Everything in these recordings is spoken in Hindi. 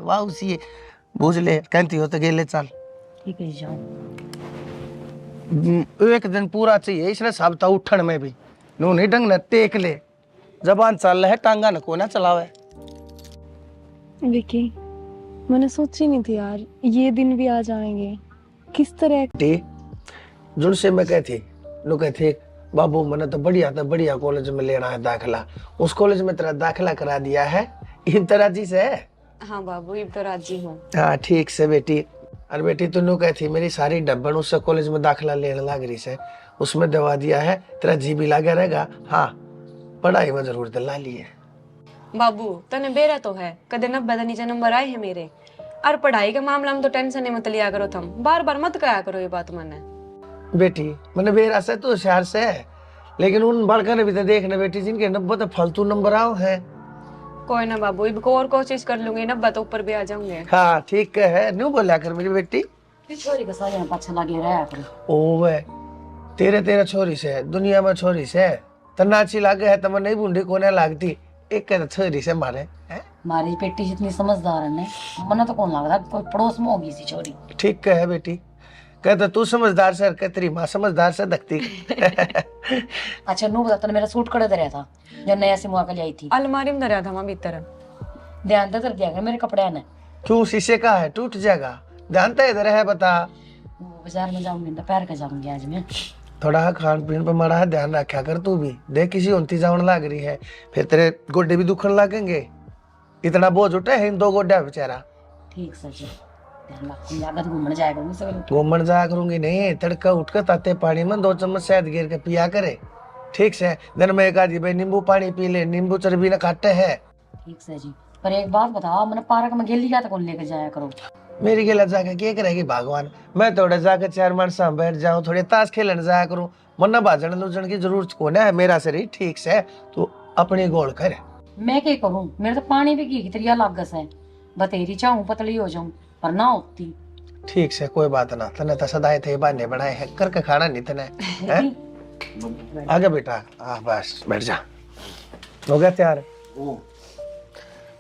वाह उसी बुझ ले कहती हो तो गेले चल। ठीक है जाओ। एक दिन पूरा चाहिए इसने साबता उठन में भी नू नहीं ढंग न टेक ले जबान चल है टांगा न को ना चलावे। विकी मैंने सोची नहीं थी यार ये दिन भी आ जाएंगे। किस तरह टी जुड़ से मैं कहती नु कहती बाबू मैंने तो बढ़िया कॉलेज में लेना है दाखिला। उस कॉलेज में तेरा दाखिला करा दिया है इन तरह जी से। हाँ बाबू ये तो राजी हूँ। हाँ ठीक से बेटी। अरे बेटी तू नु कहती मेरी सारी डब्बन उस कॉलेज में दाखिला लेने लग रही से उसमें दवा दिया है तेरा जी भी लगा रहेगा। हाँ पढ़ाई में जरूर दिला ली है। बाबू तने बेरा तो है कदे 90 नीचे नंबर आए हैं मेरे और पढ़ाई के मामला में तो टेंशन ही मत लिया करो तुम बार बार मत कहा करो ये बात मैंने। बेटी मैंने बेरा से तो होशियार से है लेकिन उन बड़का ने भी तो देखना बेटी जिनके 90 तो फालतू नंबर आओ है। कोई ना बाबू एक और कोशिश कर लूंगी 90 तो ऊपर भी आ जाऊंगे। हाँ ठीक है न्यू बोला कर मेरी बेटी। छोरी का साया पाछा लगे रहा करो। ओवे तेरे छोरी से दुनिया में छोरी से तना अच्छी लागे है तम नहीं बूढ़ी कोने लागती एक कह छोरी से मारे है। मारी बेटी जितनी समझदार है ने मना तो कौन लगता कोई पड़ोस में होगी सी छोरी। ठीक है बेटी कहता तू समझदार से कह तेरी माँ समझदार से दखती। अच्छा नू बता तने मेरा सूट कड़े दे था जो नया से मुआ के आई थी अलमारी में धरा था वहां भीतर। ध्यान दे दिया कर मेरे कपड़े ने। क्यों शीशे का है टूट जाएगा ध्यान तो इधर है बता। बाजार में जाऊंगी दोपहर का जाऊंगी आज मैं। थोड़ा खान पीन पर मरा ध्यान रखा कर तू भी देख किसी उनती जावन लग रही है फिर तेरे गोड्डे भी दुखन लगेंगे। इतना बोझ उठे है इन 2 गोड्डा बेचारा। ठीक सर जी ध्यान रखूंगी आगे तो घूमने जाया करूंगी सवेरे। घूमन जाया करूंगी नहीं तड़का उठ कर ताते पानी में 2 चम्मच शहद गिर के पिया करे ठीक से। दिन में एक आधी भाई नींबू पानी पी ले नींबू चर्बी न काटे है। ठीक सर जी पर एक बात बताओ मैंने पार्क में गेली क्या तो कौन लेकर जाया करो। मेरी गेला जाके क्या करेगी भगवान मैं थोड़ा जाकर 4 मानस बैठ जाऊं थोड़े ताश खेलन जाया करूं मन्ना भाजन लूजन की जरूरत को है मेरा शरीर ठीक से तू अपनी गोल कर। मैं क्या करूं मेरे तो पानी भी की तेरी लागस है बतेरी चाहूं पतली हो जाऊं पर ना होती। ठीक से कोई बात ना तने तो सदाए थे बहाने बनाए हैं करके खाना नहीं तने आगे बेटा। हाँ बस बैठ जा हो गया तैयार।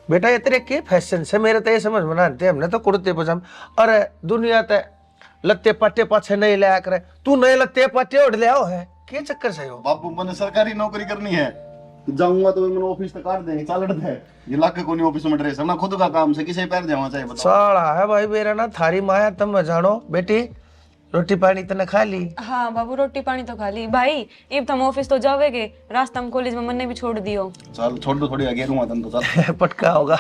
बेटा ये तेरे के फैशन से मेरे तो ये समझ में ना आते हमने तो कुर्ते पजाम और दुनिया ते लत्ते पट्टे पाछे नहीं लाया करे तू नए लत्ते पट्टे उड़ ले आओ है क्या चक्कर से हो। बापू मैंने सरकारी नौकरी करनी है जाऊंगा तो मैंने ऑफिस तक काट देंगे चालट है ये लाख कोनी ऑफिस में ड्रेस है ना खुद का काम से किसे पैर जावा चाहिए बताओ। साला है भाई मेरा ना थारी माया तुम जानो बेटी रोटी पानी तने खा ली। हाँ बाबू रोटी पानी तो खा ली भाई इब तुम ऑफिस तो जाओगे रास्ता में कॉलेज में मन्ने भी छोड़ दियो। चल छोड़ दो थोड़ी आगे रूंगा तन तो चल पटका होगा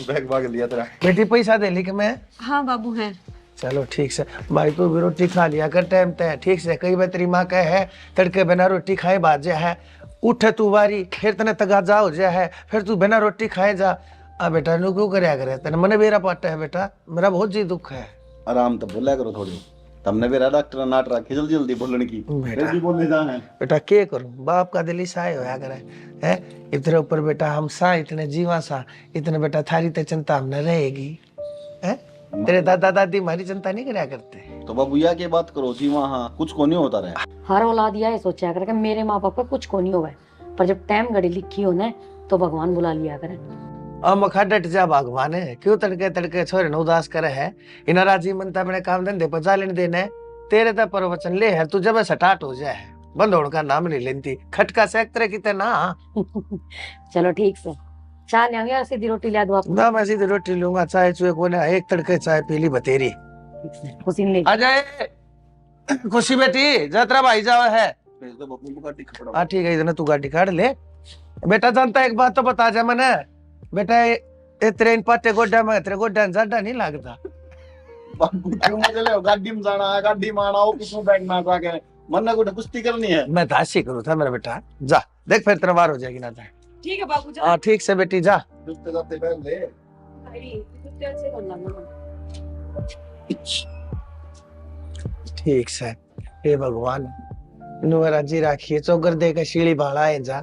बैग भाग लिया तेरा। बेटी पैसा दे ली कि मैं। हाँ बाबू है। चलो ठीक से भाई तू भी रोटी खा लिया कर टाइम तय ठीक से कई बार तेरी माँ कहे है तड़के बिना रोटी खाए बाजे है उठे तू बारी फिर तने तगाजा हो जाए है फिर तू बिना रोटी खाए जा। आ बेटा नु क्यों करया करे तेने मने मेरा पाटा है बेटा मेरा बहुत जी दुख है। आराम तो बोला करो थोड़ी तुमने मेरा डॉक्टर नाट रखी जल्दी जल्दी बोलने की बेटा भी बोलने जाना है। बेटा क्या करूं बाप का दिल साय होया करे है इतने ऊपर बेटा हम सा इतने जीवा सा इतने बेटा थारी ते चिंता हम न रहेगी है। तेरे दादा दादी हमारी चिंता नहीं करया करते। तो बाबू या के बात करो जी वहाँ कुछ को नहीं होता रहे। हर औलाद ये सोचा करे कि मेरे माँ बाप का कुछ को नहीं होगा पर जब टाइम घड़ी लिखी हो ना तो भगवान बुला लिया करे। हम डट जा भगवान है क्यों तड़के तड़के छोरे न उदास करे है इन राजी मनता अपने काम धंधे पर जा लेने देने तेरे तो प्रवचन ले है तू जब स्टार्ट हो जाए बंद होने का नाम नहीं लेती खटका से एक तरह की ते ना। चलो ठीक से चाय ले आऊंगी सीधी रोटी ला दो आप ना मैं सीधी रोटी लूंगा चाय चुए को एक तड़के चाय पी ली बतेरी। खुशी ले आ जाए खुशी बेटी जतरा भाई जाओ है। हाँ ठीक है इधर तू गाड़ी काट ले बेटा जानता एक बात तो बता जा मैंने बेटा ये ट्रेन पट्टे गोड्डा में तेरे गोड्डा ज्यादा नहीं लगता। बापू क्यों मुझे ले गाड़ी में जाना है गाड़ी में आना ऑफिस में बैठना है आके मन ना कुछ कुश्ती करनी है। मैं दासी करूँ था मेरा बेटा जा देख फिर तेरा वार हो जाएगी ना जाए। ठीक है बाबू जा। हाँ ठीक से बेटी जा। जुत्ते जाते पहन ले ठीक से हे भगवान नुरा जी राखिए चौगर दे के शीली भाड़ा है जा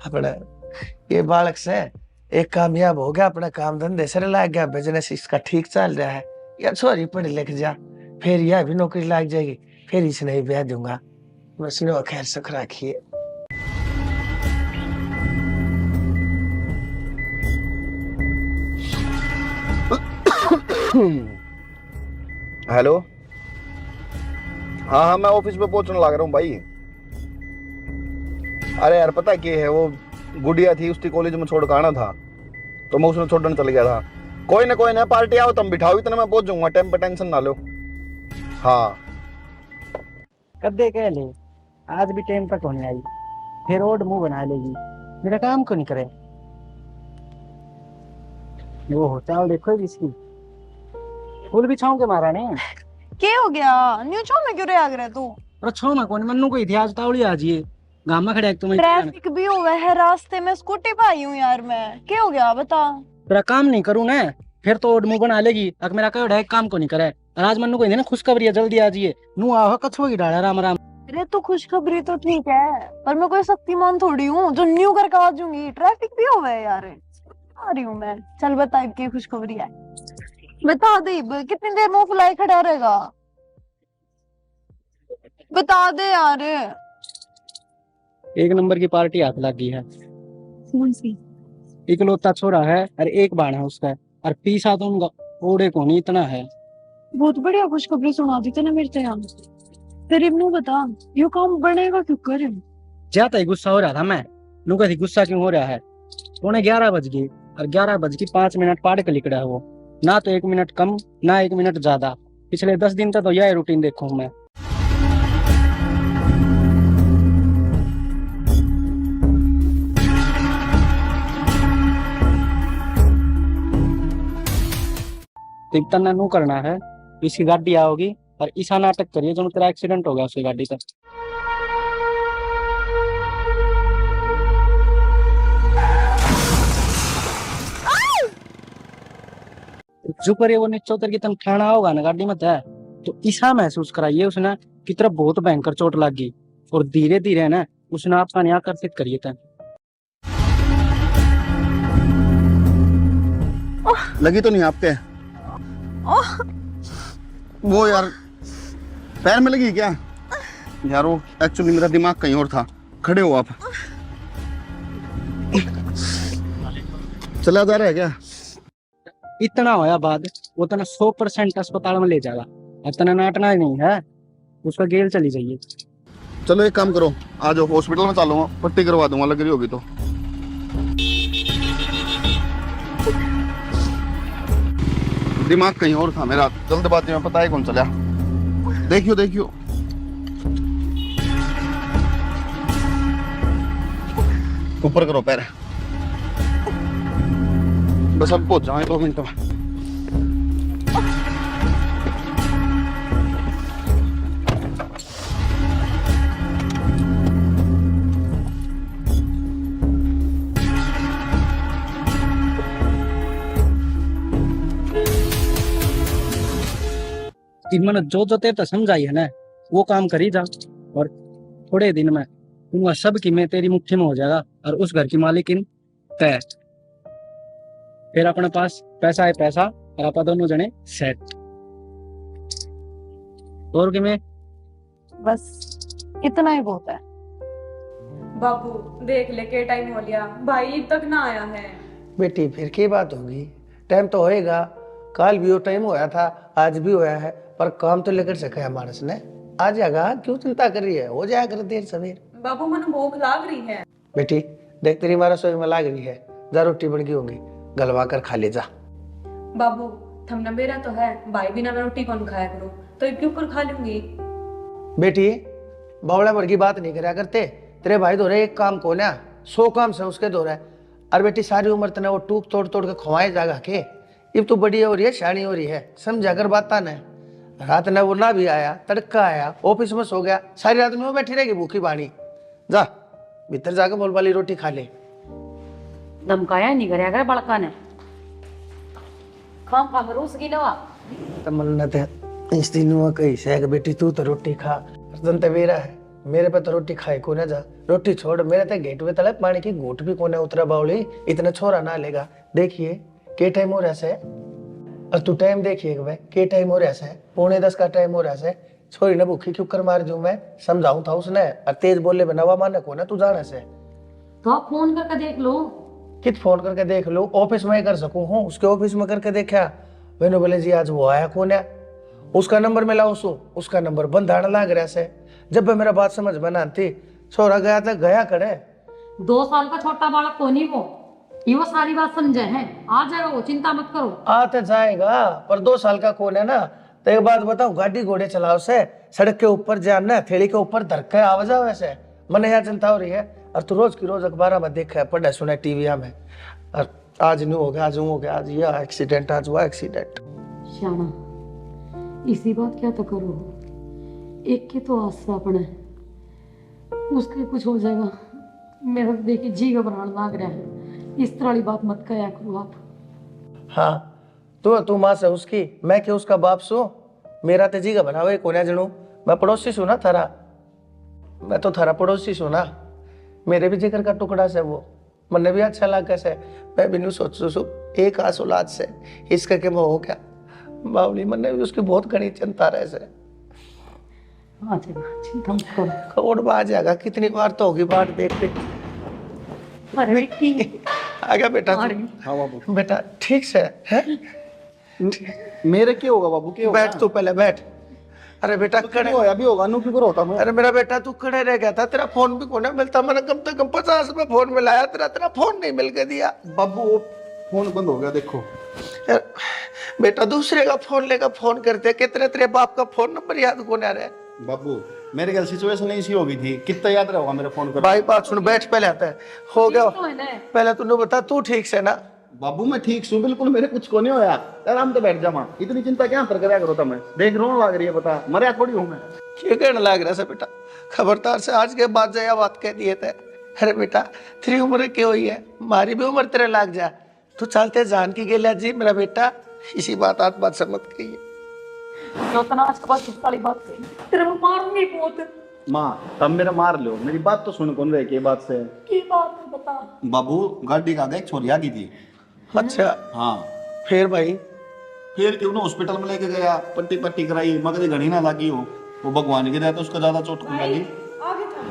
अपने ये बालक से एक कामयाब हो गया अपना काम धंधे से लग गया बिजनेस इसका ठीक चल रहा है या छोरी पढ़ लिख जा फिर यह भी नौकरी लग जाएगी फिर इसने ही ब्याह दूंगा बस खैर सुख राखिए। हेलो। हाँ हाँ, मैं ऑफिस पे पहुंचने लग रहा हूँ भाई। अरे यार पता क्या है, वो गुड़िया थी, उसकी कॉलेज में छोड़ कर आना था, तो मैं उसने छोड़ने चल गया था। कोई ना पार्टी आओ, तुम बिठाओ, इतना मैं पहुंच जाऊंगा टाइम पे, टेंशन ना लो। हाँ कद्दे कह ले, आज भी टाइम तक होने आई, फिर रोड मुंह बना लेगी, मेरा काम क्यों नहीं करे। वो हो चावल देखो इसकी, फूल बिछाऊं के मारा ने। क्या हो गया? न्यू छो में क्यों रे आग रहा तू? पर छो में कौन मन्नू कोई थी आज तावली आज ये गांव में खड़े एक तुम्हें ट्रैफिक भी हुआ है रास्ते में, स्कूटी पे आई हूँ यार मैं। क्या हो गया बता। तेरा काम नहीं करूँ ना, फिर तो रोड मुंह बना लेगी। अगर मेरा कहो डायरेक्ट काम को नहीं करे, और आज मन्नू कोई ना खुशखबरी है, जल्दी आ जाइए। नू आओ कछुआ की डाला राम राम। अरे तू खुशखबरी तो ठीक है, पर मैं कोई शक्तिमान थोड़ी हूँ जो न्यू करके आ जाऊंगी। ट्रैफिक भी हुआ है यार, आ रही हूँ मैं। चल बता क्या खुशखबरी है, बता दे। कितनी देर मुंह फुलाए खड़ा रहेगा, बता दे यार। एक नंबर की पार्टी हाथ लग गई है। कौन सी? इकलौता छोरा है और एक बाण है उसका, और पीसा तो उनका ओड़े को नहीं इतना है। बहुत बढ़िया खुशखबरी सुना दी तेने मेरे यहाँ। फिर इब्नू बता, यो काम बनेगा क्यों करे? ज्यादा ही गुस्सा हो रहा था मैं। नू कहती गुस्सा क्यों हो रहा है, 11:15 बज गई, और 11:05 पाड़ के लिकड़ा है वो। ना तो 1 मिनट कम, ना 1 मिनट ज्यादा। पिछले 10 दिन तक तो यह रूटीन देखूं मैं। तो इतना नू करना है, इसकी गाड़ी आओगी और ऐसा नाटक करिए जो तेरा एक्सीडेंट हो गया उसकी गाड़ी का। जो करे वो नीचे उतर के तन खाना होगा ना गाड़ी में तय, तो ऐसा महसूस कराइए उसने कि तरफ बहुत भयंकर चोट लग गई, और धीरे धीरे ना उसने आपका न्याय आकर्षित करिए तय। लगी तो नहीं आपके? वो यार पैर में लगी क्या यार? वो एक्चुअली मेरा दिमाग कहीं और था। खड़े हो आप। चला जा रहा है क्या? इतना होया बाद वो तना 100% अस्पताल में ले जाएगा, इतना नाटना ही नहीं है, उसका गेल चली जाइए। चलो एक काम करो, आ जाओ हॉस्पिटल में, चलूंगा पट्टी करवा दूंगा, लग रही होगी तो। दिमाग कहीं और था मेरा, जल्दबाजी में पता है कौन चला। देखियो देखियो, ऊपर करो पैर, बस अब पहुंच जाए 2 मिनट में। मैंने जो तेरे तो समझाई है ना वो काम करी जा, और थोड़े दिन में उनका सब की मैं तेरी मुट्ठी में हो जाएगा, और उस घर की मालिकिन तय। फिर अपने पास पैसा है पैसा, और आप दोनों जने सेट। और कि मैं बस इतना ही बहुत है। बाबू देख ले के टाइम हो लिया, भाई अब तक ना आया है। बेटी फिर की बात होगी, टाइम तो होएगा। कल भी वो टाइम होया था, आज भी होया है, पर काम तो लेकर सका है मानस ने। आ जाएगा, क्यों चिंता कर रही है, हो जाया कर देर सवेर। बाबू मन भूख लाग रही है। बेटी देख तेरी मारा रसोई में लाग रही है, जा रोटी बन गई होंगी, गलवा कर खा ले जा। बाबू थमना बेरा तो है, भाई बिना मैं रोटी कौन खाया करूं, तो इसके ऊपर खा लूंगी। बेटी बावड़ा भर की बात नहीं करा करते, तेरे भाई दो रहे एक काम को ना 100 काम से उसके दो रहे। और बेटी सारी उम्र तने वो टूक तोड़ तोड़ के खवाए जागा के, अब तो बड़ी हो रही है, शानी हो रही है, समझा कर बात ना। रात ने वो ना भी आया, तड़का आया, ऑफिस में सो गया, सारी रात में वो बैठी रहेगी भूखी बाणी। जा भीतर जाकर बोल वाली रोटी खा ले। धमकाया नहीं करे अगर बड़का ने खाम खा रूस की नवा तमन्नत है इस दिन हुआ कही से बेटी तू तो रोटी खा, ते मेरा है, मेरे पे तो रोटी खाए को ना जा। रोटी छोड़, मेरे ते गेट पे तले पानी की घूट भी कोने उतरा बावली, इतना छोरा ना लेगा। देखिए के टाइम हो रहा है, और तू टाइम देखिए भाई के टाइम हो रहा है, 9:45 का टाइम हो रहा है। छोरी ने भूखी क्यों कर मार दूं मैं, समझाऊं था उसने, और तेज बोले बनवा माने को ना तू जाने से। तो आप फोन करके देख लो। कित फोन करके देख लो, ऑफिस में ही कर सकूं हूँ, उसके ऑफिस में करके देखा, मैंने बोले जी आज वो आया कौन है, उसका नंबर मिला, उसका नंबर बंद आने लग रहा से। जब भी मेरा बात समझ में ना आती, छोरा गया था गया करे। 2 साल का छोटा बालक को नहीं वो सारी बात समझे है, आ जाएगा वो, चिंता मत करो। आते जाएगा, पर 2 साल का कौन है ना। तो एक बात बताओ, गाड़ी घोड़े चलाओ से सड़क के ऊपर जाना, थैली के ऊपर धर के आवा जाओ वैसे, मन यहाँ चिंता हो रही है। और तू रोज की रोज अखबार में देखा पढ़े सुने टीवी में, और आज न्यू हो गया, आज हो गया, आज यह एक्सीडेंट, आज वो एक्सीडेंट। श्यामा इसी बात क्या तो करो, एक के तो आशा अपने, उसके कुछ हो जाएगा। मेरा तो देखिए जी घबराने लग रहा है, इस तरह वाली बात मत करा करो आप। हाँ तू माँ से उसकी, मैं क्या उसका बाप सू, मेरा तो जी का बनावे कोने जनू, मैं पड़ोसी सू ना थारा, मैं तो थारा पड़ोसी सू ना, मेरे भी जिगर का टुकड़ा से वो, मन्ने भी अच्छा लगा से। मैं भी नहीं सोचू सू एक आस औलाद से इसका के वो हो गया बावली, मन्ने भी उसकी बहुत घनी चिंता रहे से। हाँ चिंता मत करो। और बात जाएगा, कितनी बार तो होगी बात देख देख। अरे बेटी आ गया बेटा आ तू? रही। हाँ बाबू। बेटा ठीक से है? मेरे क्या होगा बाबू, क्या होगा? बैठ तू पहले बैठ। अरे बेटा कड़े होया भी होगा, नु क्यों होता मैं? अरे मेरा बेटा तू खड़े रह गया था, तेरा फोन भी कोने मिलता, मैंने कम से कम 50 रुपए फोन मिलाया, तेरा फोन नहीं मिल के दिया। बाबू वो फोन बंद हो गया देखो। यार, बेटा दूसरे का फोन लेकर फोन करते, कितने तेरे बाप का फोन नंबर याद कौन आ रहा है? बाबू मेरे ख्याल सिचुएशन ऐसी हो गई थी, कितना याद रहेगा मेरे फोन कर। भाई बात सुन, बैठ पहले आता है, हो गया तो है ना। पहले तूने बता, तू ठीक से ना? बाबू मैं ठीक हूँ बिल्कुल, मेरे कुछ को नहीं होया, आराम से बैठ जा मां, इतनी चिंता क्या कर कराया करो तुम्हें, देख रोन लग रही है, बता मरिया थोड़ी हूँ मैं। क्या कहने लग रहा है बेटा, खबरदार से आज के बाद जाया बात कह दिए थे। अरे बेटा तेरी उम्र क्या हुई है, हमारी भी उम्र तेरे लाग जा, तू चलते जान की गेला जी मेरा बेटा, इसी बात से मत कहिए। जो तना आज के बाद इस वाली बात कही, तेरे को मारूंगी बहुत। माँ तब मेरा मार लो, मेरी बात तो सुन कौन रहे के बात से। की बात है बता। बाबू गाड़ी का आगे एक छोरी आ गई थी। अच्छा हाँ फिर भाई? फिर क्यों ना हॉस्पिटल में लेके गया, पट्टी पट्टी कराई, मगर घड़ी ना लगी हो, वो भगवान की दया तो उसको ज्यादा चोट कम लगी। आगे था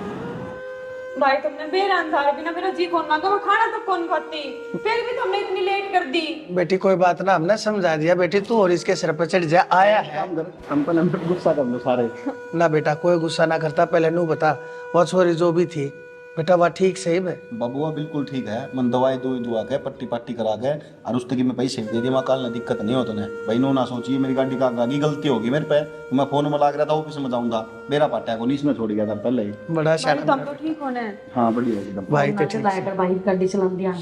भाई, तुमने बेरानदार बिना मेरा जी कौन मांगा, वो खाना तक कौन खाती, फिर भी तुमने इतनी लेट कर दी। बेटी कोई बात ना, हमने समझा दिया बेटी, तू और इसके सिर पर चढ़ जा, आया है हम पहले गुस्सा कर लो सारे। ना बेटा कोई गुस्सा ना करता, पहले नू बता वो छोरी जो भी थी बेटा वह ठीक सही में? बबुआ बिल्कुल ठीक है, मन दवाई दुआ के पट्टी पट्टी करा के और उस तक मैं पैसे दे दिए, कल ना दिक्कत नहीं हो तो भाई नो ना सोचिए मेरी गाड़ी का आगे गलती होगी मेरे पे, मैं फोन में लग रहा था ऑफिस में जाऊंगा, मेरा पाटा को नीच में छोड़ गया था पहले ही। बड़ा भाई शाना तुम तो ठीक होने। हाँ बढ़िया एकदम भाई तो ठीक लाकर भाई गाड़ी चला दिया।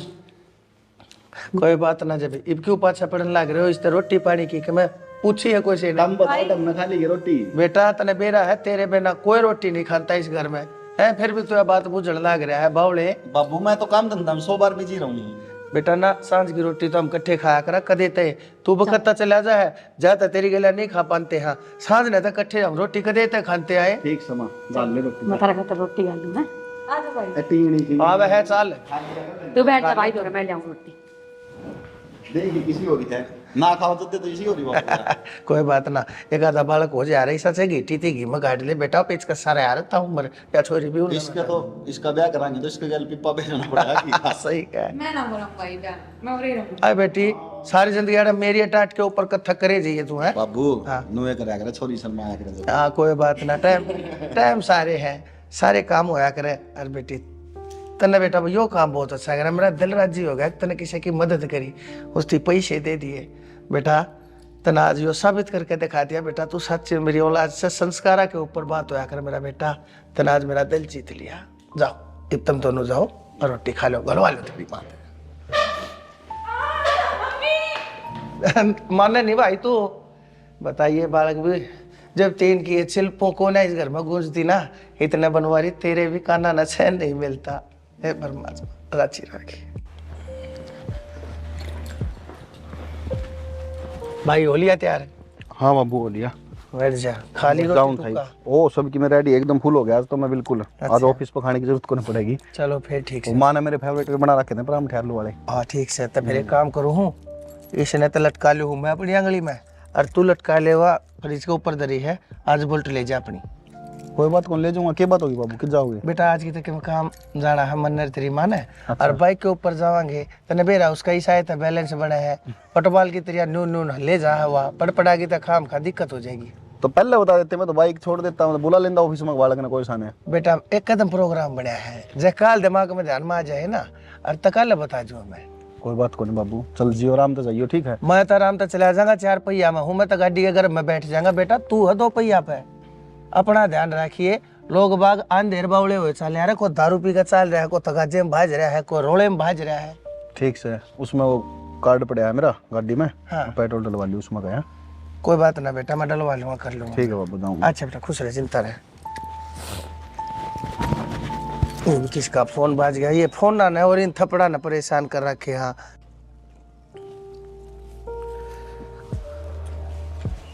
कोई बात ना, जब इब क्यों पाछा पड़ने लग रहे हो, इस तरह रोटी पानी की कि मैं पूछी है कोई से? दम बताओ, दम में खा ली रोटी। बेटा तने बेरा है, तेरे बिना कोई रोटी नहीं खाता इस घर में है, फिर भी तुझे बात बुझने लग रहा है बावले। बाबू मैं तो काम धंधा में 100 बार बिजी रहूंगी। बेटा ना सांझ की रोटी तो हम इकट्ठे खाया करा कदे ते, तू बकत्ता चला जा है जाता तेरी गला नहीं खा पाते, हाँ सांझ ने तो इकट्ठे हम रोटी कदे ते खाते आए। ठीक समा डाल ले रोटी। मैं तारा खातर रोटी डाल दूं। आ जा भाई। टींगनी की हाँ वह है चाल। तू बैठ जा भाई, मैं ले आऊं रोटी। देखी किसी हो रही है ना, खाओ तो इसी हो रही बाबू। कोई बात ना, एक आधा बालक हो जा रही सच घीटी थी घी में गाड़ ले बेटा, पेच का सारा यार था उम्र या छोरी भी इसका तो इसका ब्याह कराएंगे तो इसके गल पिप्पा भेजना पड़ेगा कि सही है। मैं ना बोलूं भाई जान, मैं उरे रहूं। अरे बेटी सारी जिंदगी यार मेरी टाट के ऊपर कत्था करे जाइए तू है। बाबू हाँ। नुए कराया करे, छोरी शर्माया करे। हाँ कोई बात ना, टाइम सारे हैं, सारे काम होया करे। अरे बेटी तने बेटा यो काम बहुत अच्छा करा, मेरा दिल राजी हो गया, तने किसी की मदद करी, उसकी पैसे दे दिए बेटा, तना आज यो साबित करके दिखा दिया बेटा, तू सच मेरी औलाद से संस्कारा के ऊपर बात होया कर मेरा बेटा, तना आज मेरा दिल जीत लिया। जाओ अब तुम दोनों जाओ और रोटी खा लो, घरवा लो थोड़ी बात। माने नहीं भाई तू बताइए, बालक भी जब 3 की शिल्पों को ना इस घर में गूंजती ना, इतने बनवारी तेरे भी काना न चैन नहीं मिलता। हे परमात्मा राची राखी। भाई हो लिया तैयार? हाँ बाबू हो लिया। बैठ जा, खाली डाउन रोटी था टुक्का? ओ सबकी मैं रेडी एकदम फुल हो गया आज तो मैं बिल्कुल। आज ऑफिस पे खाने की जरूरत को नहीं पड़ेगी। चलो फिर ठीक वो है। माँ ने मेरे फेवरेट बना रखे थे पराठे आलू वाले। हाँ ठीक से, तो फिर एक काम करूँ हूँ, इसने तो लटका लू हूँ मैं अपनी आंगली में, और तू लटका लेवा फिर इसके ऊपर दरी है, आज बोल्ट ले जा अपनी, कोई बात कौन ले जाऊंगा, क्या बात होगी बाबू, किस जाओगे? बेटा आज की तक में काम जाना है मन्नर तेरी माने और बाइक के ऊपर जावांगे तने बेरा उसका ही शायद बैलेंस बना है फुटबॉल की तरह नून नून ले जा हवा पड़पड़ागी तो काम का दिक्कत हो जाएगी। तो पहले बता देते, मैं तो बाइक छोड़ देता हूँ, तो बुला लेंदा ऑफिस में बालक ने, कोई सा नहीं। बेटा एक कदम प्रोग्राम बनया है जे काल दिमाग में ध्यान में आ जाए ना और तकाल बता जो मैं। कोई बात को नहीं बाबू, चल जियो आराम से जाइयो, ठीक है? मैं तो आराम से चला जाऊंगा 4 पहिया में हूँ, मैं तो गाड़ी के गर्भ में बैठ जाऊंगा। बेटा तू है 2 पहिया पे, अपना ध्यान रखिए। लोग बाग अंधेर बावड़े हुए चले रहे, कोई दारू पी कर चल रहा है, कोई तगाजे में भाज रहा है, कोई रोड़े में भाज रहा है। ठीक से उसमें वो कार्ड पड़ा है मेरा गाड़ी में, हाँ। पेट्रोल डलवा लियो उसमें गया। कोई बात ना बेटा, मैं डलवा लूंगा, कर लूंगा। ठीक है बाबू, जाऊंगा। अच्छा बेटा खुश रहे, चिंता रहे। किसका फोन बाज गया, ये फोन ना न और इन थपड़ा न परेशान कर रखे। हाँ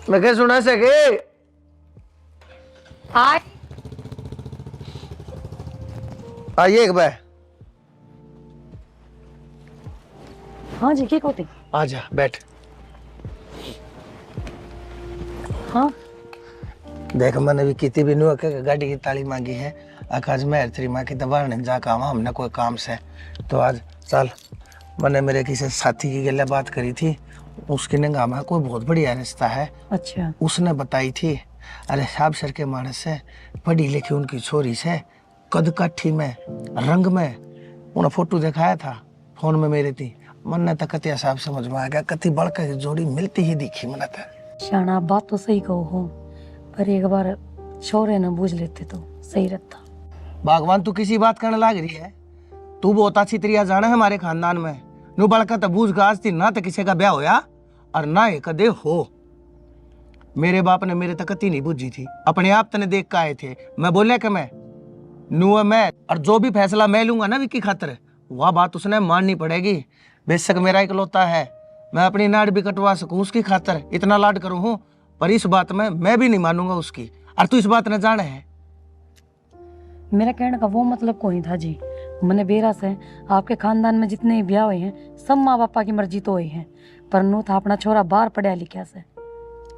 मैं क्या सुना सके? हाय आइए एक बार। हाँ जी क्या कहते? आजा बैठ। हाँ देख मैंने भी कितनी भी नुआ के गाड़ी की ताली मांगी है, आकाश में तेरी माँ की दबाड़ नहीं जा काम हमने कोई काम से, तो आज चल। मैंने मेरे किसी साथी की गले बात करी थी, उसकी निगाह में कोई बहुत बढ़िया रिश्ता है। अच्छा उसने बताई थी, अरे साहब सर के मानस से पढ़ी लिखी उनकी छोरी से कद काठी में रंग में उन्हें फोटो दिखाया था फोन में मेरे थी। मन ने तो कतिया साहब समझ में आ गया, कति बड़का की जोड़ी मिलती ही दिखी मन था। शाना बात तो सही कहो हो, पर एक बार छोरे न बूझ लेते तो सही रहता। भगवान तू किसी बात करने लग रही है, तू बहुत अच्छी तरीका जाना है हमारे खानदान में। नू बड़का तो बूझ का आज थी ना तो किसी का ब्याह होया और ना ये कदे हो। मेरे बाप ने मेरे तक कती नहीं बूझी थी, अपने आप तने देख के आए थे। मैं बोले कि मैं नू मैं और जो भी फैसला मैं लूंगा ना विक्की खातर, वह बात उसने माननी पड़ेगी। बेशक मेरा इकलौता है, मैं अपनी नाड़ भी कटवा सकूं उसकी खातर, इतना लाड करूं हूं, पर इस बात में मैं भी नहीं मानूंगा उसकी। और तू इस बात न जाने है। मेरा कहने का वो मतलब कोई था जी। मैंने बेरा से आपके खानदान में जितने ब्याह हुए हैं सब माँ बापा की मर्जी तो हुई है, पर नू था अपना छोरा बाहर पढ़ा लिखा से।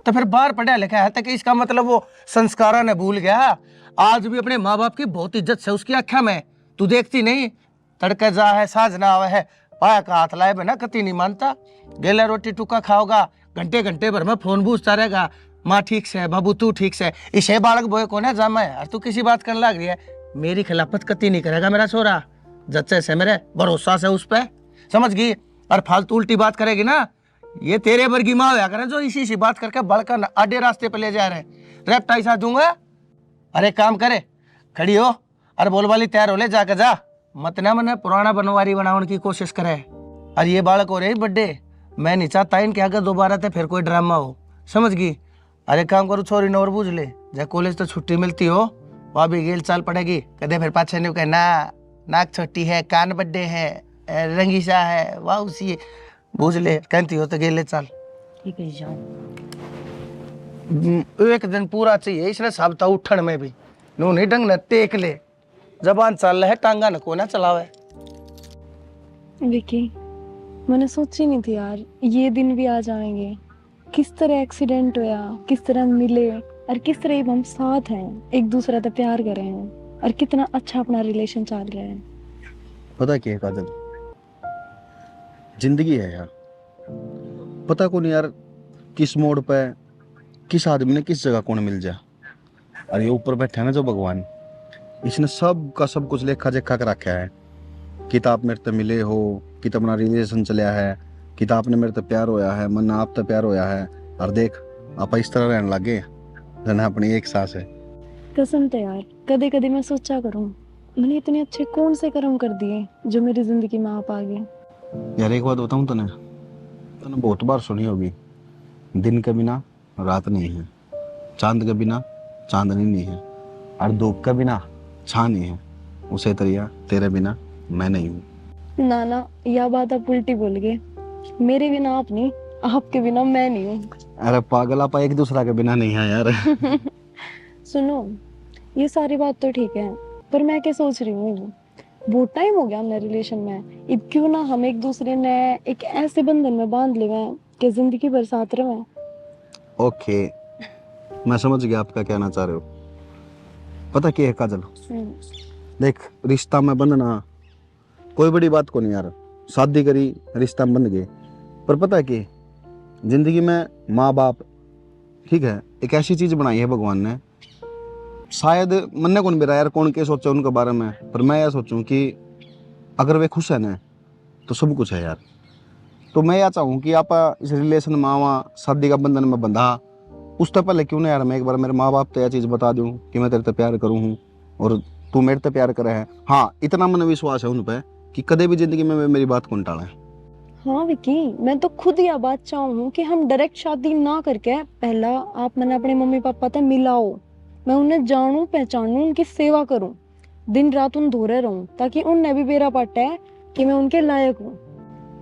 तो फिर बाहर पढ़ा लिखा है तो कि इसका मतलब वो संस्कारा ने भूल गया। आज भी अपने माँ बाप की बहुत इज्जत है उसकी आख्या में, तू देखती नहीं? तड़के जा है साझ ना आवे है, पाया का हाथ लाए बिना कति नहीं मानता। गेला रोटी टुका खाओगा, घंटे घंटे भर में फोन पूछता रहेगा, माँ ठीक से है, बाबू तू ठीक से है। इसे बालक बोए कौन है जामा है, और तू किसी बात करने लग रही है। मेरी खिलाफत कति नहीं करेगा मेरा छोरा, जच्चे से मेरे भरोसा से उस पे, समझ गई? और फालतू उल्टी बात करेगी ना, ये तेरे वर्गी माँ होया करें जो इसी बात करके बड़का आधे रास्ते पे ले जा रहे हैं। रेप टाइसा दूंगा। अरे काम करे, खड़ी हो और बोल वाली तैयार हो ले, जाके जा, मत ना मने पुराना बनवारी बनाने की कोशिश करे। और ये बालक हो रही बर्थडे, मैं नहीं चाहता इनके आगे दोबारा तो फिर कोई ड्रामा हो, समझ गई? अरे काम करो छोरी ने और बूझ ले, जब कॉलेज तो छुट्टी मिलती हो वहाँ भी गेल चाल पड़ेगी। कदे फिर पाछे नहीं कहना नाक छोटी है, कान बड्डे है, रंगीसा है, वाह उसी बूझ ले, कहती हो तो गेले चाल। ठीक है जाओ। एक दिन पूरा चाहिए इसने साबता उठन में भी, नू नहीं ढंग न टेक ले, जबान चल है टांगा न को ना चलावे। विकी मैंने सोची नहीं थी यार ये दिन भी आ जाएंगे। किस तरह एक्सीडेंट होया, किस तरह मिले और किस तरह हम साथ हैं, एक दूसरे से प्यार कर रहे हैं और कितना अच्छा अपना रिलेशन चल रहा है। पता क्या है काजल, जिंदगी है यार, पता को नहीं यार किस मोड़ पे किस आदमी ने किस जगह कौन मिल जा। और ये ऊपर बैठे हैं ना जो भगवान, इसने सब का सब कुछ लेखा जेखा कर रखा है। किताब मेरे ते मिले हो, कि अपना रिलेशन चलिया है, किताब ने मेरे ते प्यार होया है, मन आप ते प्यार होया है, और देख आप इस तरह रहने लगे जन अपनी एक सांस है। कसम तो यार कदे कदे मैं सोचा करूं मैंने इतने अच्छे कौन से कर्म कर दिए जो मेरी जिंदगी में आप आ गए। यार एक बात बताऊं तने बहुत बार सुनी होगी, दिन के बिना रात नहीं है, चांद के बिना चांदनी नहीं है, और धूप के बिना छां नहीं है। उसे तरिया तेरे बिना मैं नहीं हूँ। ना ना यह बात आप उल्टी बोल गए, मेरे बिना आप नहीं, आपके बिना मैं नहीं हूँ। अरे पागल, आप एक दूसरा के बिना नहीं है यार। सुनो ये सारी बात तो ठीक है, पर मैं क्या सोच रही हूँ, बहुत टाइम हो गया हमने रिलेशन में, अब क्यों ना हम एक दूसरे ने एक ऐसे बंधन में बांध ले कि जिंदगी भर साथ रहे। ओके, मैं समझ गया आप क्या कहना चाह रहे हो। पता क्या है काजल, देख रिश्ता में बंधना कोई बड़ी बात को नहीं यार, शादी करी रिश्ता में बंध गए, पर पता है कि जिंदगी में माँ बाप ठीक है एक ऐसी चीज बनाई है भगवान ने, शायद मन ने कौन बेरा यार कौन के सोचा उनके बारे में, पर मैं यह सोचूं कि अगर वे खुश है ना तो सब कुछ है यार। तो मैं यह चाहूँ कि आप इस रिलेशन में आवा, शादी का बंधन में बंधा, उससे पहले क्यों ना यार मैं एक बार मेरे माँ बाप तो यह चीज़ बता दूँ कि मैं तेरे से प्यार करूँ हूँ और तू मेरे से प्यार करे है। हाँ इतना मन विश्वास है उन पर कि कदे भी जिंदगी में वे मेरी बात कौन टाले। हाँ विकी, मैं तो खुद यह बात चाहूँ कि हम डायरेक्ट शादी ना करके पहला आप मैंने अपने मम्मी पापा से मिलाओ, मैं उन्हें जानूं पहचानूं, उनकी सेवा करूं, दिन रात उन धोरे रहूं, ताकि उन्हें भी बेरा पाटा है कि मैं उनके लायक हूँ,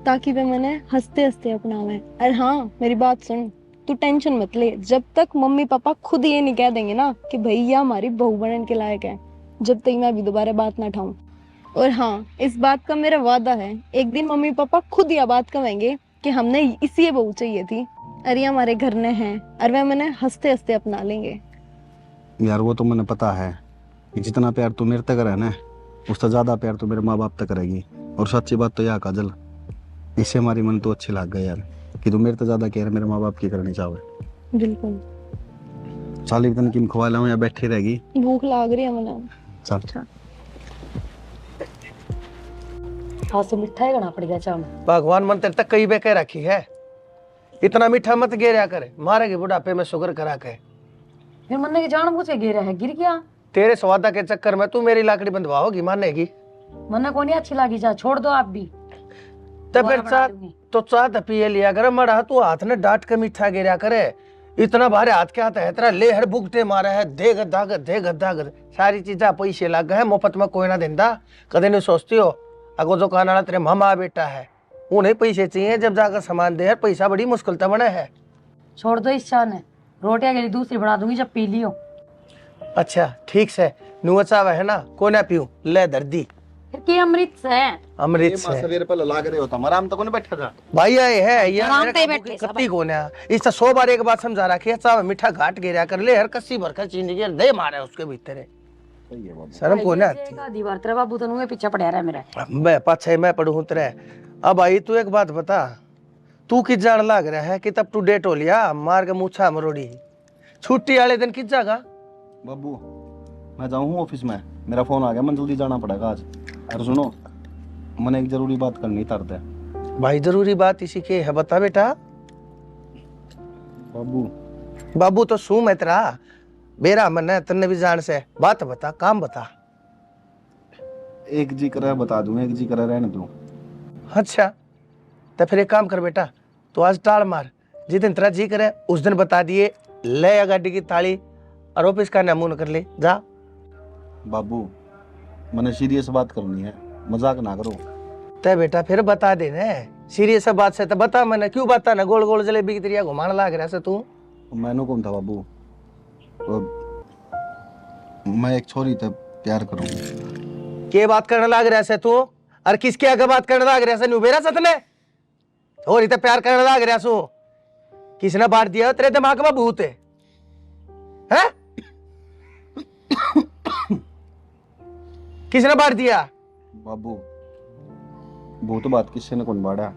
ताकि वे मैंने हंसते हंसते अपनावे। और हाँ मेरी बात सुन, तू टेंशन मत ले, जब तक मम्मी पापा खुद ये नहीं कह देंगे ना कि भैया हमारी बहू बनने के लायक है, जब तक मैं भी दोबारा बात ना उठाऊं। और हाँ इस बात का मेरा वादा है, एक दिन मम्मी पापा खुद यह बात कहेंगे कि हमने इसी बहू चाहिए थी, अरे हमारे घर में है, और वे मैंने हंसते हंसते अपना लेंगे। यार वो तो मैंने पता है कि जितना प्यार तू मेरे तक है ना उससे ज्यादा प्यार तो मेरे माँ बाप तक करेगी। और सच्ची बात तो यह काजल, इससे हमारी मन तो अच्छी लग गई यार कि तू मेरे से ज्यादा केयर मेरे माँ बाप की करनी चाहे। बिल्कुल। चाली दिन की खवा लाऊं या बैठी रहेगी? भूख लग रही है मैंने। चल आज तो मिठाई खाना पड़ेगा चाव में। भगवान मन तेरे तक कई बेके रखी है, इतना मीठा मत गेरा करे, मारेगी बुढ़ापे में शुगर करा के। फिर मन्ने के जान बूझ के गिर है, गिर गया। तेरे स्वादा के चक्कर में तू मेरी लाकड़ी बंधवाओगी, मानेगी? मन्ने को नहीं अच्छी लगी, जा छोड़ दो आप भी। तो फिर चाह तो चाह तो पिए लिया कर, मरा तू हाथ ने डांट के मीठा गिरा करे, इतना भारे हाथ के हाथ है तेरा, ले हर बुगटे मारा है, दे गद्दा दे गद्दा गद, सारी चीजा पैसे लग गए, मुफ्त में कोई ना देंदा। कदे नहीं सोचती हो अगो जो कान वाला तेरे मामा बेटा है, उन्हें पैसे चाहिए, जब जाकर सामान दे, पैसा बड़ी मुश्किल से बना है। छोड़ दो इस चाह ने, रोटियां के लिए दूसरी बना दूंगी जब पी लियो। अच्छा ठीक से नुआ चावा है ना, को ना पीऊं, ले दर्दी फिर के अमृत से अमृत से सवेरे पहले लाग रहे होता आराम तो कोने बैठा था भाई आए है ये आराम पे मेरे बैठे कत्ती को ना इससे 100 बार एक बात समझा रखी है, चावा मीठा घाट गिरा कर ले, हर कस्सी भर कर चीनी के दे मारे उसके भीतर, शर्म को ना आती। दीवार तेरा बाबू तनु पीछे पड़ा रहा है मेरा। मैं पाछे मैं पढ़ू तेरे। अब भाई तू एक बात बता, तू किस जान लग रहा है कि तब तू डेट हो लिया मार के मूछा मरोड़ी, छुट्टी वाले दिन किस जागा? बाबू मैं जाऊँ ऑफिस में, मेरा फोन आ गया, मैं जल्दी जाना पड़ेगा आज। अरे सुनो मैंने एक जरूरी बात करनी तरद है। भाई जरूरी बात इसी के है, बता बेटा। बाबू बाबू तो सू मैं तेरा बेरा मन है, तन्ने भी जान से बात बता, काम बता। एक जी करे बता दूं, एक जी करे रहने दूं। अच्छा तो फिर एक काम कर बेटा, तो आज टाल मार, जिस दिन तेरा जी करे उस दिन बता दिए, ले आ गाड़ी की ताली और ऑफिस का नमून कर ले जा। बाबू मैंने सीरियस बात करनी है, मजाक ना करो। ते बेटा फिर बता देना, सीरियस बात से तो बता, मैंने क्यों बता ना, गोल गोल जलेबी की तरह घुमाने लाग रहा से तू। मैंने कौन था बाबू, तो मैं एक छोरी से प्यार करूँ। के बात करने लाग रहा से तू, और किसके आगे बात करने लाग रहा से? नुबेरा सतने हो रही तो प्यार करने लाग रहा सू, किसने बांट दिया तेरे दिमाग में भूत है? किसने बांट दिया? बाबू भूत बात किसने कौन बाड़ा?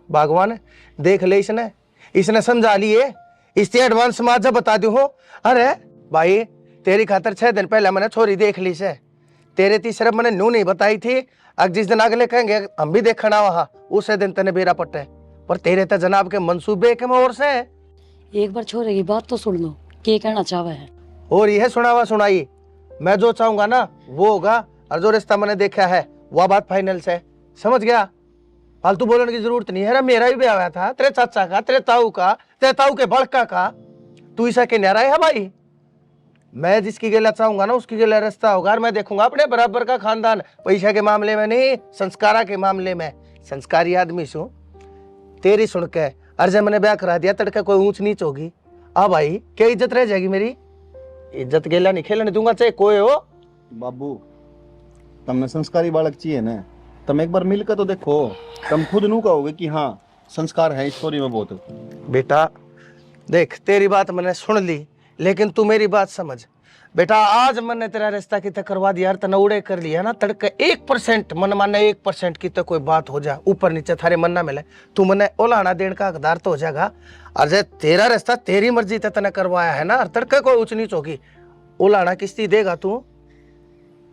भगवान देख ले, इसने इसने समझा लिए, इससे एडवांस माजा बता दू हो। अरे भाई तेरी खातर 6 दिन पहले मैंने छोरी देख ली से, तेरे तीसरे मैंने नू नहीं बताई थी, अब जिस दिन अगले कहेंगे हम भी देखना वहां, उसे दिन तेने बेरा पट्टे, पर तेरे तो जनाब के मंसूबे के मोर से। एक बार छोरे की बात तो सुन लो, क्या कहना चाहे है। और यह सुनावा सुनाई, मैं जो चाहूंगा ना वो होगा, और जो रिश्ता मैंने देखा है वह बात फाइनल से, समझ गया? फालतू बोलने की जरूरत नहीं है। मेरा भी ब्याह हुआ था, तेरे चाचा का, तेरे ताऊ का, तेरे ताऊ के बड़का का, तू ऐसा के न्यारा है भाई। मैं जिसकी गेला चाहूंगा ना उसकी गेला रिश्ता होगा, और मैं देखूंगा अपने बराबर का खानदान, पैसा के मामले में नहीं, संस्कारा के मामले में। संस्कारी आदमी सु तेरी सुन के, और जब मैंने ब्याह करा दिया तड़के कोई ऊंच नीच होगी, अब भाई क्या इज्जत रह जाएगी मेरी? इज्जत गेला नहीं खेलने दूंगा, चाहे कोई हो। बाबू तुमने संस्कारी बालक चाहिए ना, तुम एक बार मिलकर तो देखो, तुम खुद नू कहोगे कि हाँ संस्कार है इस स्टोरी में बहुत। बेटा देख तेरी बात मैंने सुन ली, लेकिन तू मेरी बात समझ बेटा, आज मैंने तेरा रिश्ता की तक करवा दिया, तना उड़े कर लिया ना, तड़के 1% मन माने 1% की तो कोई बात हो जा ऊपर नीचे थारे मन ना मिले, तू मने ओलाना देने का हकदार तो हो जाएगा। और जे तेरा रिश्ता तेरी मर्जी ते तने करवाया है ना, और तड़के कोई ऊंच नीच होगी, ओलाना किस्ती देगा तू?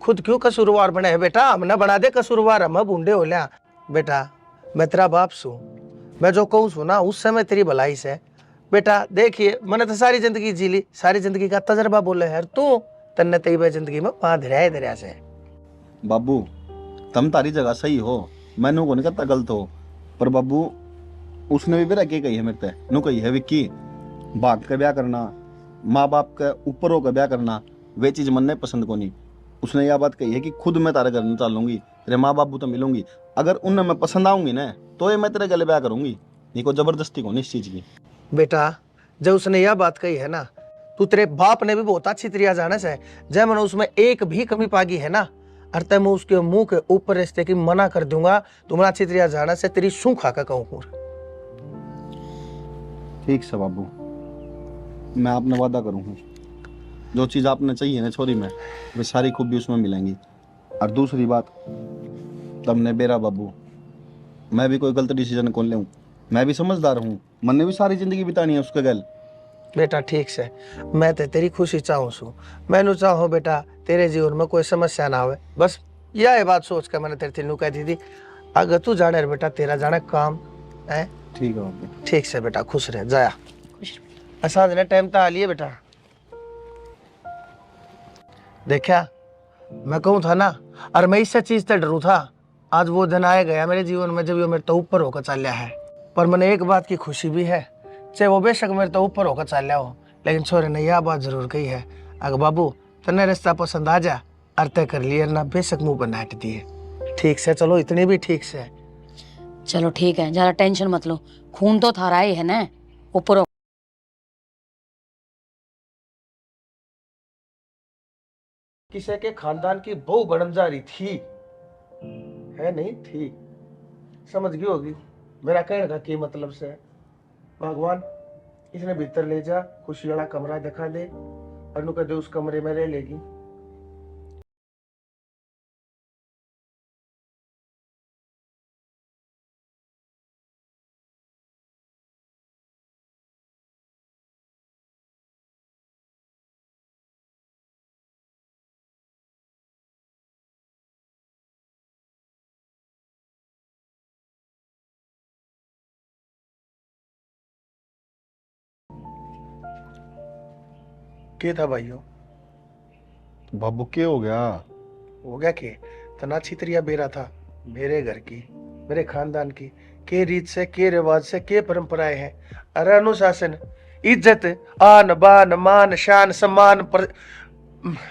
खुद क्यों कसूरवार बने है बेटा? हमने बना दे कसूरवार, हम बूढ़े हो लिया। बेटा मैं तेरा बाप सू, मैं जो कहूँ सू ना उस समय तेरी भलाई से। बेटा देखिए मैंने तो सारी जिंदगी जी ली, सारी जिंदगी का तजर्बा बोले है, तू तन्ने तेरी जिंदगी में बांध रहा है दरिया से। बाबू तुम तारी जगह सही हो, मैनू को नहीं कहता गलत हो, पर बाबू उसने भी मेरा क्या कही है मेरे ते नु कही है विक्की, भाग के ब्याह करना, माँ बाप के ऊपर होकर ब्याह करना, वे चीज मन ने पसंद को नहीं। उसने यह बात कही है कि खुद मैं तारे घर में चलूंगी, तेरे माँ बाप तो मिलूंगी, अगर उनमें मैं पसंद आऊंगी ना तो ये मैं तेरे गले ब्याह करूंगी, नहीं को जबरदस्ती को नहीं इस चीज की। बेटा जब उसने यह बात कही है ना, तू तेरे बाप ने भी बहुत अच्छी तरीका जाने से, जब मैंने उसमें एक भी कमी पागी है ना, और तय मैं उसके मुंह के ऊपर रिश्ते की मना कर दूंगा, तुम्हें अच्छी तरीका जाने से तेरी सू खा कर कहूँ। ठीक से बाबू, मैं आपने वादा करूँ, जो चीज़ आपने चाहिए ना छोरी में, वे सारी खूबी उसमें मिलेंगी। और दूसरी बात, तुमने बेरा बाबू, मैं भी कोई गलत डिसीजन कौन ले, मैं भी समझदार हूँ, मैंने भी सारी जिंदगी बितानी है उसके गल। बेटा ठीक से, मैं तो तेरी खुशी चाहूँ सू, मैनू चाहूँ बेटा तेरे जीवन में कोई समस्या ना हो, बस यह बात सोच कर मैंने तेरे तीनों कह दी थी। अगर तू जाने बेटा तेरा जाने काम है। ठीक है बाबू। ठीक से बेटा, खुश रह जाया, साझ ने टाइम तो आ लिए बेटा। देखा मैं कहूँ था ना, और मैं इससे चीज से डरू था, आज वो दिन आया गया मेरे जीवन में जब ये मेरे तो ऊपर होकर चल रहा है। पर मैंने एक बात की खुशी भी है, चाहे वो बेशक मेरे तो ऊपर होकर चल रहा हो, लेकिन छोरे ने यह बात जरूर कही है, अगर बाबू तन्ने रिश्ता पसंद आ जा और तय कर लिए ना, बेशक मुंह पर नाट दिए। ठीक से चलो, इतनी भी ठीक से। चलो ठीक है, ज्यादा टेंशन मत लो, खून तो थारा ही है ना ऊपर। किसी के खानदान की बहू बनने जा रही थी, है नहीं थी, समझ गई होगी मेरा कहने का की मतलब से। भगवान इसने भीतर ले जा, खुशी वाला कमरा दिखा दे, और कह दे उस कमरे में रह लेगी। क्या था भाइयों? बाबू क्या हो गया? हो गया के तना छितरिया बेरा था, मेरे घर की, मेरे खानदान की, के रीत से, के रिवाज से, के परंपराएं हैं, अरे अनुशासन, इज्जत, आन बान मान शान सम्मान पर,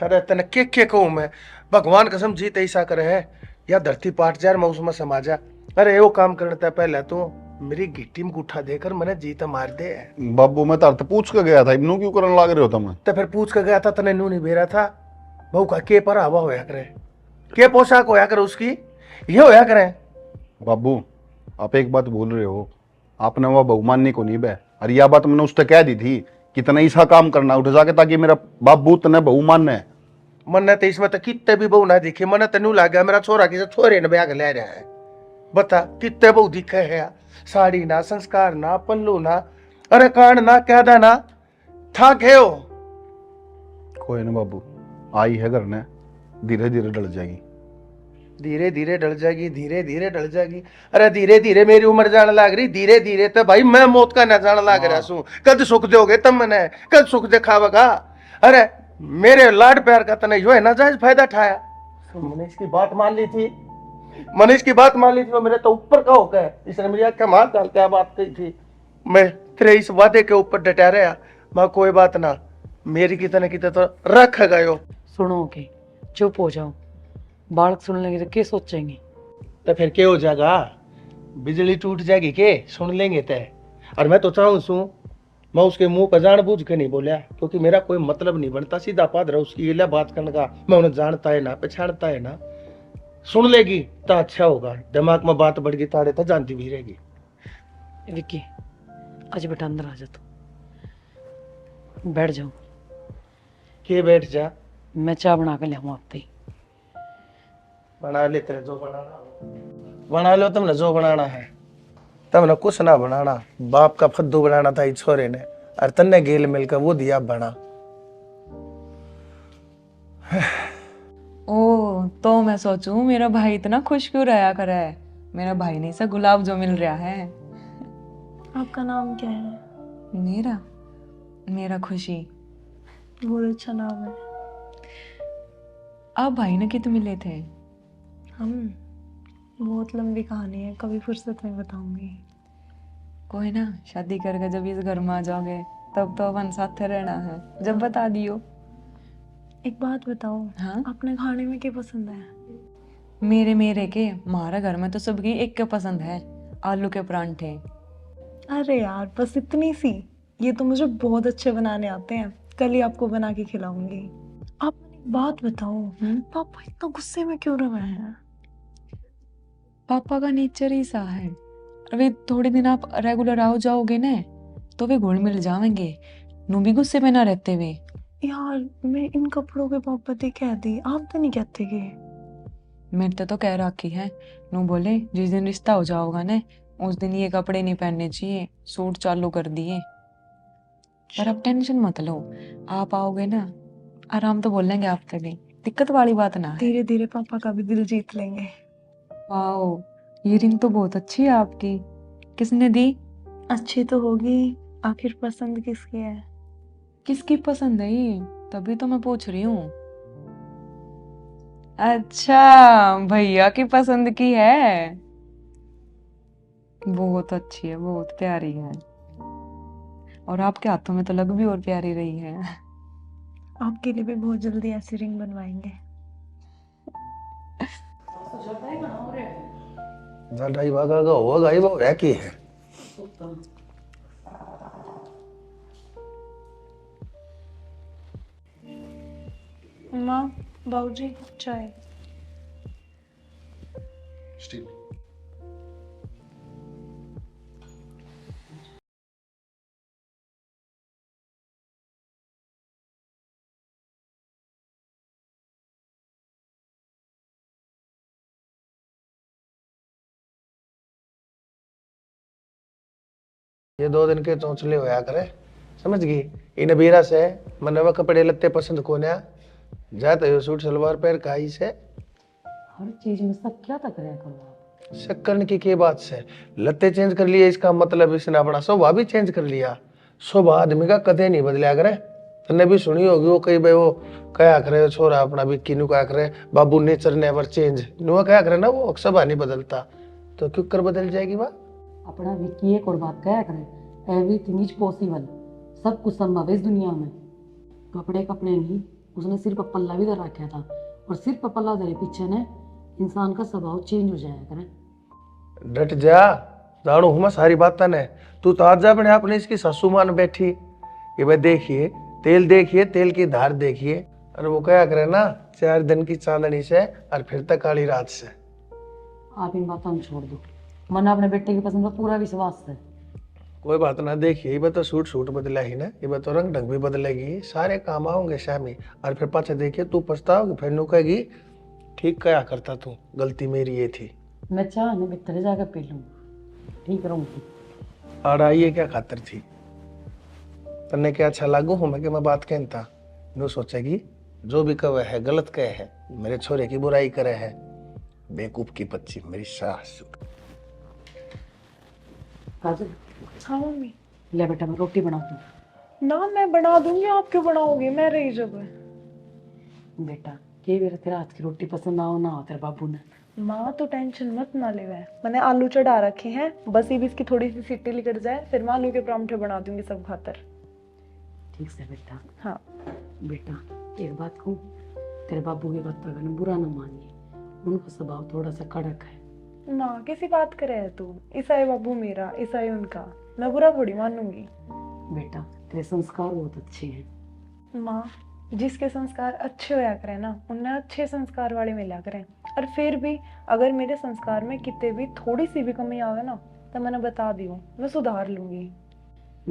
अरे तने के कहूँ मैं, भगवान कसम जीत ऐसा करे है या धरती पाट जा मैं उसमें समा जा। अरे वो काम करने था पहले तो मेरी गिट्टी में गुठा देकर मैंने जीत मार दे। बाबू मैं तार पूछ के गया था, इब्नू क्यों करने लग रहे हो तुम? तो फिर पूछ के गया था, तने नू नहीं बेरा था, बहू का के पर हवा होया करे, के पोशाक होया करे उसकी, ये होया करे। बाबू आप एक बात बोल रहे हो, आपने वह बहू मानने को नहीं बे, और यह बात मैंने उससे कह दी थी कि तने ऐसा काम करना उठ जाके ताकि मेरा बाबू तने बहू मानने। मन तो इसमें तो कितने भी बहू ना दिखे, मन तेनू लग गया मेरा छोरा किसी छोरे ने ब्याह ले रहा है। बता कितने बहू दिखे है, साड़ी ना, संस्कार ना, पल्लू ना, अरे कांड ना, कहदा ना, था गयो। कोई ना बाबू, आई है घर ने, धीरे धीरे डल जाएगी। धीरे धीरे डल जाएगी, धीरे धीरे डल जाएगी। अरे धीरे धीरे मेरी उम्र जाने लग रही, धीरे धीरे तो भाई मैं मौत का न जाने लग रहा हूँ। कद सुख दोगे तब मैंने, कद सुख दिखावेगा। अरे मेरे लाड प्यार का तने जो है ना जायज फायदा उठाया। मैंने इसकी बात मान ली थी, मैंने इसकी बात मान ली थी, वो मेरे तो ऊपर का होकर इसने मेरी आँख मार डाल क्या बात कही थी। मैं तेरे इस वादे के ऊपर डटा रहा, मैं कोई बात ना, मेरी कितने तो रख गयो। सुनो के चुप हो जाओ, बालक सुन लेंगे तो क्या सोचेंगे? तो फिर क्या हो जाएगा, बिजली टूट जाएगी के सुन लेंगे तय। और मैं तो चाहूँ सू, मैं उसके मुंह पर जानबूझ के नहीं बोलिया, क्योंकि मेरा कोई मतलब नहीं बनता, सीधा पादरा उसकी ये बात करने का, मैं उन्हें जानता है ना, पहचानता है ना। सुन लेगी तो अच्छा होगा, दिमाग में बात बढ़ गई ताड़े तो जानती भी रहेगी। विक्की आज बेटा अंदर आ जा, तू बैठ जाओ, ये बैठ जा, मैं चाय बना के लाऊं आपते ही। बना ले तेरे जो बनाना बना लो, तुमने जो बनाना है। तुमने कुछ ना बनाना, बाप का फद्दू बनाना था इस छोरे ने, और तन्ने गेल मिलकर वो दिया बना। ओ तो मैं सोचूं मेरा भाई इतना खुश क्यों रहा करे है। मेरा भाई नहीं सा गुलाब जो मिल रहा है। आपका नाम क्या है? मेरा मेरा खुशी। बहुत अच्छा नाम है। आप भाई ने कित मिले थे? हम बहुत लंबी कहानी है, कभी फुर्सत में बताऊंगी। कोई ना, शादी करके जब इस घर में आ जाओगे तब तो अपन साथ रहना है, जब बता दियो। एक बात बताओ, हाँ आपने खाने में क्या पसंद है? मेरे मेरे के हमारा घर में तो सबकी एक के पसंद है, आलू के परांठे। अरे यार बस इतनी सी, ये तो मुझे बहुत अच्छे बनाने आते हैं, कल ही आपको बना के खिलाऊंगी। आप मुझे एक बात बताओ, पापा इतना गुस्से में क्यों रहे हैं? पापा का नेचर ही सा है। अभी थोड़े दिन आप रेगुलर आओ जाओगे ना तो वे घुल मिल जाएंगे, नू भी गुस्से में ना रहते हुए। यार मैं इन कपड़ों के पापा ते कह दी, आप तो नहीं कहते कि? मेरे तो कह रखी है, नू बोले जिस दिन रिश्ता हो जाओगा ना उस दिन ये कपड़े नहीं पहनने चाहिए, सूट चालू कर दिए। पर अब टेंशन मत लो, आप आओगे ना आराम तो बोल लेंगे आपसे भी, दिक्कत वाली बात ना है। धीरे धीरे पापा का भी दिल जीत लेंगे। वाओ, ये रिंग तो बहुत अच्छी है आपकी, किसने दी? अच्छी तो होगी, आखिर पसंद किसकी है? किसकी पसंद है ये, तभी तो मैं पूछ रही हूँ। अच्छा, भैया की पसंद की है। बहुत अच्छी है, बहुत प्यारी है, और आपके हाथों में तो लग भी और प्यारी रही है। आपके लिए भी बहुत जल्दी ऐसी रिंग बनवाएंगे। ढाई भागा का होगा ही, वो है की है। माँ, बाबूजी, चाय। ये 2 दिन के चौंचले होया करे, समझ गई? इन बीरा से मनवा कपड़े लत्ते पसंद कोन्या जाता यो सूट सलवार पैर काई से हर चीज में सब क्या तक रहा करो आप। शक करने की क्या बात से? लत्ते चेंज कर लिए इसका मतलब इसने अपना स्वभाव भी चेंज कर लिया। स्वभाव आदमी का कदे नहीं बदलिया करे। तन्ने भी सुनी होगी वो कई भाई वो कया करे छोरा अपना भी किनू कया करे बाबू नेचर नेवर चेंज, नुआ कया करे ना वो स्वभाव नहीं बदलता, तो क्यों कर बदल जाएगी बात? अपना विक्की एक और बात कहा करें, एवरीथिंग इज पॉसिबल, सब कुछ संभव है इस दुनिया में। कपड़े कपड़े नहीं, उसने सिर पर पल्ला भी धर रखा था, और सिर पर पल्ला धरे पीछे ने इंसान का स्वभाव चेंज हो जाया करे। डट जा, जानू हूँ मैं सारी बात ने। तू तो आज जा अपने आपने इसकी सासू मान बैठी, ये भाई देखिए तेल की धार देखिए, और वो क्या करे ना 4 दिन की चांदनी से और फिर तक काली रात से। आप इन बातों में छोड़ दो, मन अपने बेटे की पसंद पर पूरा विश्वास है। कोई बात ना, देखिए ये तो सूट बदला ही ना, ये तो रंग ढंग भी बदलेगी, सारे काम आओगे शामी, और फिर पाछे देखिए तू पछताओगी, फिर नु कहेगी ठीक क्या करता तू, गलती मेरी ये थी। मैं चाह ने भीतर जाकर पी लूँ, ठीक रहूंगी। और आइए क्या खातर थी तन्ने क्या अच्छा लागू हूँ मैं कि मैं बात कहता नु सोचेगी जो भी कहे है गलत कहे है, मेरे छोरे की बुराई करे है, बेवकूफ की बच्ची मेरी सास। काजल, हाँ मम्मी। ले बेटा मैं रोटी बनाती हूँ। ना मैं बना दूंगी, आप क्यों बनाओगे, मैं रही जब। बेटा के बेरा तेरा हाथ की रोटी पसंद आओ ना हो तेरे बाबू ने। माँ तो टेंशन मत ना ले, मैंने आलू चढ़ा रखे हैं, बस ये भी इसकी थोड़ी सी सीटी निकल जाए, फिर मैं आलू के परांठे बना दूंगी सब खातर। ठीक से बेटा। हाँ बेटा एक बात कहूँ, तेरे बाबू की बात पर अगर बुरा ना मानिए, उनका स्वभाव थोड़ा सा कड़क है। माँ कैसी बात करे है तू, ईसाई बाबू मेरा ईसाई उनका, मैं बुरा थोड़ी मानूंगी। बेटा तेरे संस्कार बहुत अच्छे हैं। माँ जिसके संस्कार अच्छे होया करें ना, उन्हें अच्छे संस्कार वाले मिला करें, और फिर भी अगर मेरे संस्कार में कितने भी थोड़ी सी भी कमी आवे ना तो मैंने बता दियो, मैं सुधार लूंगी।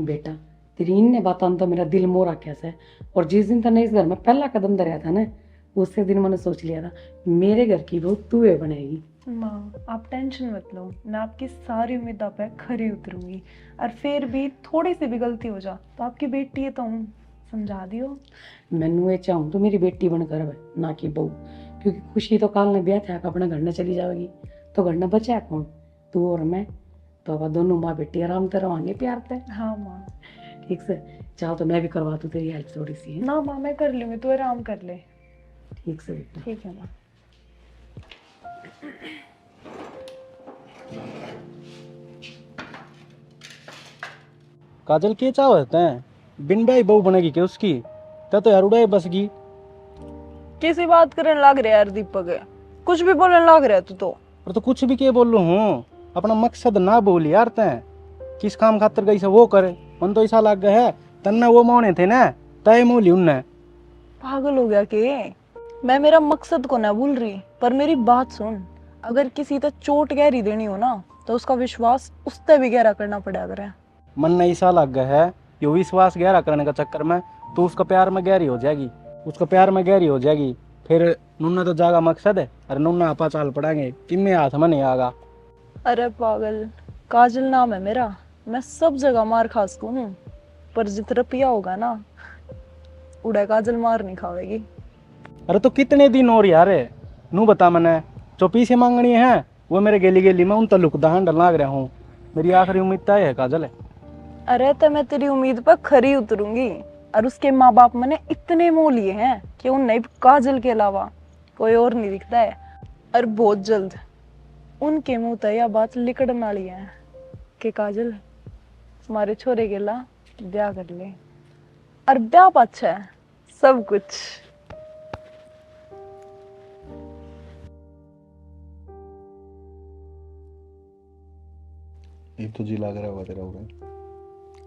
बेटा तेरी इन बातों तो मेरा दिल मोह रखा से। और जिस दिन तने इस घर में पहला कदम धरया था ना, उसी दिन मैंने सोच लिया था मेरे घर की बहू तू ही बनेगी। माँ आप टेंशन मत लो, मैं आपकी सारी उम्मीदों पे खरी उतरूंगी। और फिर भी थोड़ी सी भी गलती हो जा तो आपकी बेटी है तो हूँ, समझा दियो। मैनू ये चाहूँ तो मेरी बेटी बनकर रहे, ना कि बहू। क्योंकि खुशी तो काल ने ब्याह था अपने घर में चली जाएगी, तो घर में बचा कौन? तू और मैं। तो अब दोनों माँ बेटी आराम से रवांगे प्यार से। हाँ माँ। ठीक से चल, तो मैं भी करवा दूँ तेरी हेल्प थोड़ी सी है। ना माँ मैं कर लूँगी, तू आराम कर ले। ठीक से बेटा। ठीक है माँ। काजल के चाहत है बिन भाई बहू बनेगी क्या उसकी? तो यार उड़ाई बस गई। किसी बात करने लग रहा यार दीपक, कुछ भी बोलने लग रहा तू तो। और तो कुछ भी के बोल लो हूँ, अपना मकसद ना बोल यार। तैं किस काम खातर गई से वो करे। मन तो ऐसा लग गया है तन्ना वो मोने थे ना, तय मोली उनने। पागल हो गया के? मैं मेरा मकसद को ना भूल रही, पर मेरी बात सुन। अगर किसी तक चोट गहरी देनी हो ना, तो उसका विश्वास उससे भी गहरा करना पड़ा करे। मन ने ऐसा लग गया है यो विश्वास गहरा करने का चक्कर में तो उसका प्यार में गहरी हो जाएगी, उसका प्यार में गहरी हो जाएगी। फिर नुन्ना तो जागा मकसद है, अरे नुन्ना आपा चाल पड़ेंगे किन्ने हाथ में नहीं आगा। अरे पागल, काजल नाम है मेरा, मैं सब जगह मार खा सकूं हूँ, पर जित रुपया होगा ना, उड़ा काजल मार नहीं खावेगी। अरे तो कितने दिन और यार नू बता मने, जो पीछे मांगनी है वो मेरे गेली गेली में उन तल्लुक दहान डल लाग रहा हूँ। मेरी आखिरी उम्मीद तय है काजल है। अरे तो मैं तेरी उम्मीद पर खरी उतरूंगी। और उसके माँ बाप मैंने इतने मोह लिए हैं कि उन्हें काजल के अलावा कोई और नहीं दिखता है। और बहुत जल्द उनके मुंह तक यह बात लिकड़न वाली है कि काजल हमारे छोरे के ला ब्याह कर ले। और ब्याह अच्छा है सब कुछ। एक तो जी लग रहा होगा तेरा उधर।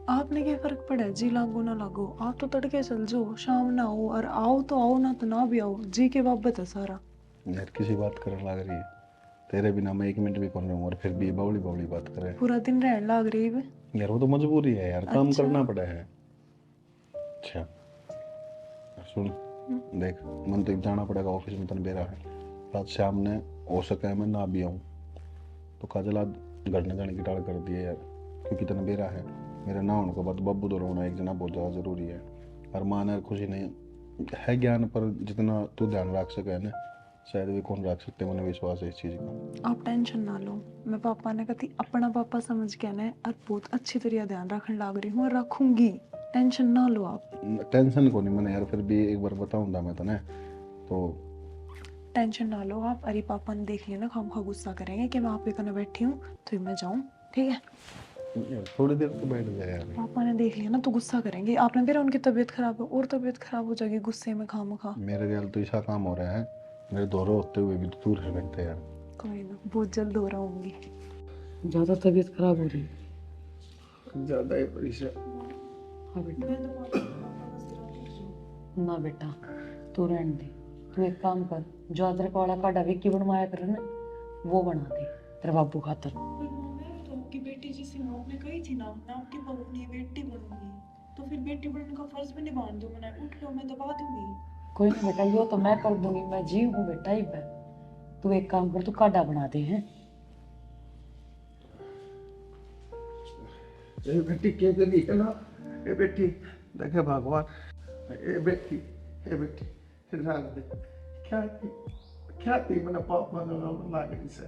आपने क्या फर्क पड़ा है जी लागो ना लागो? आप तो तड़के चल जाओ, शाम ना आओ, और आओ तो आओ ना तो ना भी आओ, जी के बाबत है सारा। यार किसी बात करने लग रही है, तेरे बिना मैं 1 मिनट भी कर रहा हूँ और फिर भी बावली बावली बात करे। पूरा दिन रहने लग रही है। यार वो तो मजबूरी है यार, काम अच्छा। करना पड़ा है। अच्छा सुन, देख मन तो जाना पड़ेगा ऑफिस में, तन बेरा है। रात शाम ने हो सके मैं ना भी आऊँ तो काजल आज घर न जाने की टाल कर दी है यार, क्योंकि तन बेरा है। मेरा ना होने के बाद बब्बू तो रोना एक जना बहुत ज़्यादा ज़रूरी है। और माँ ने खुशी नहीं है ज्ञान, पर जितना तू ध्यान रख सके ना शायद भी कौन रख सकते, मैंने विश्वास है इस चीज़ का। आप टेंशन ना लो, मैं पापा ने कभी अपना पापा समझ के ना और बहुत अच्छी तरह ध्यान रखने लग रही हूँ और रखूंगी। टेंशन ना लो आप। टेंशन को नहीं मैंने यार, फिर भी एक बार बताऊंगा मैं तो ना, तो टेंशन ना लो आप। अरे पापा ने देख लिया ना, खाम खा गुस्सा करेंगे कि मैं आप ही करने बैठी हूँ तो मैं जाऊँ, ठीक है? यार थोड़ी देर तो बैठ जाए यार। पापा ने देख लिया ना तो गुस्सा करेंगे। आपने फिर उनकी तबीयत खराब है और तबीयत खराब हो जाएगी गुस्से में खाम खा। मेरे गैल तो ऐसा काम हो रहा है, मेरे दौरे होते हुए भी तो दूर से बैठते यार। कोई ना, बहुत जल्द हो रहा होंगी। ज़्यादा तबीयत खराब हो रही है। ज्यादा ही परेशान। हाँ बेटा। ना बेटा तू रहने दे, तू एक काम कर, जो अदरक वाला काढ़ा विक्की बनवाया कर ना, वो बना दे तेरे बाबू खातर। आपकी बेटी जिसे आपने कही थी ना, मैं आपकी बहू नहीं बेटी बनूंगी, तो फिर बेटी बनने का फर्ज भी निभा दो। मैंने उठ लो, मैं दबा दूंगी। कोई ना बेटा, यो तो मैं कर दूंगी, मैं जी हूँ बेटा ही पे। तू एक काम कर, तू काढ़ा बना दे हैं। ए बेटी क्या करी है ना? ए बेटी देखे भगवान, ए बेटी जान दे। क्या थी मैंने पाप में लागनी से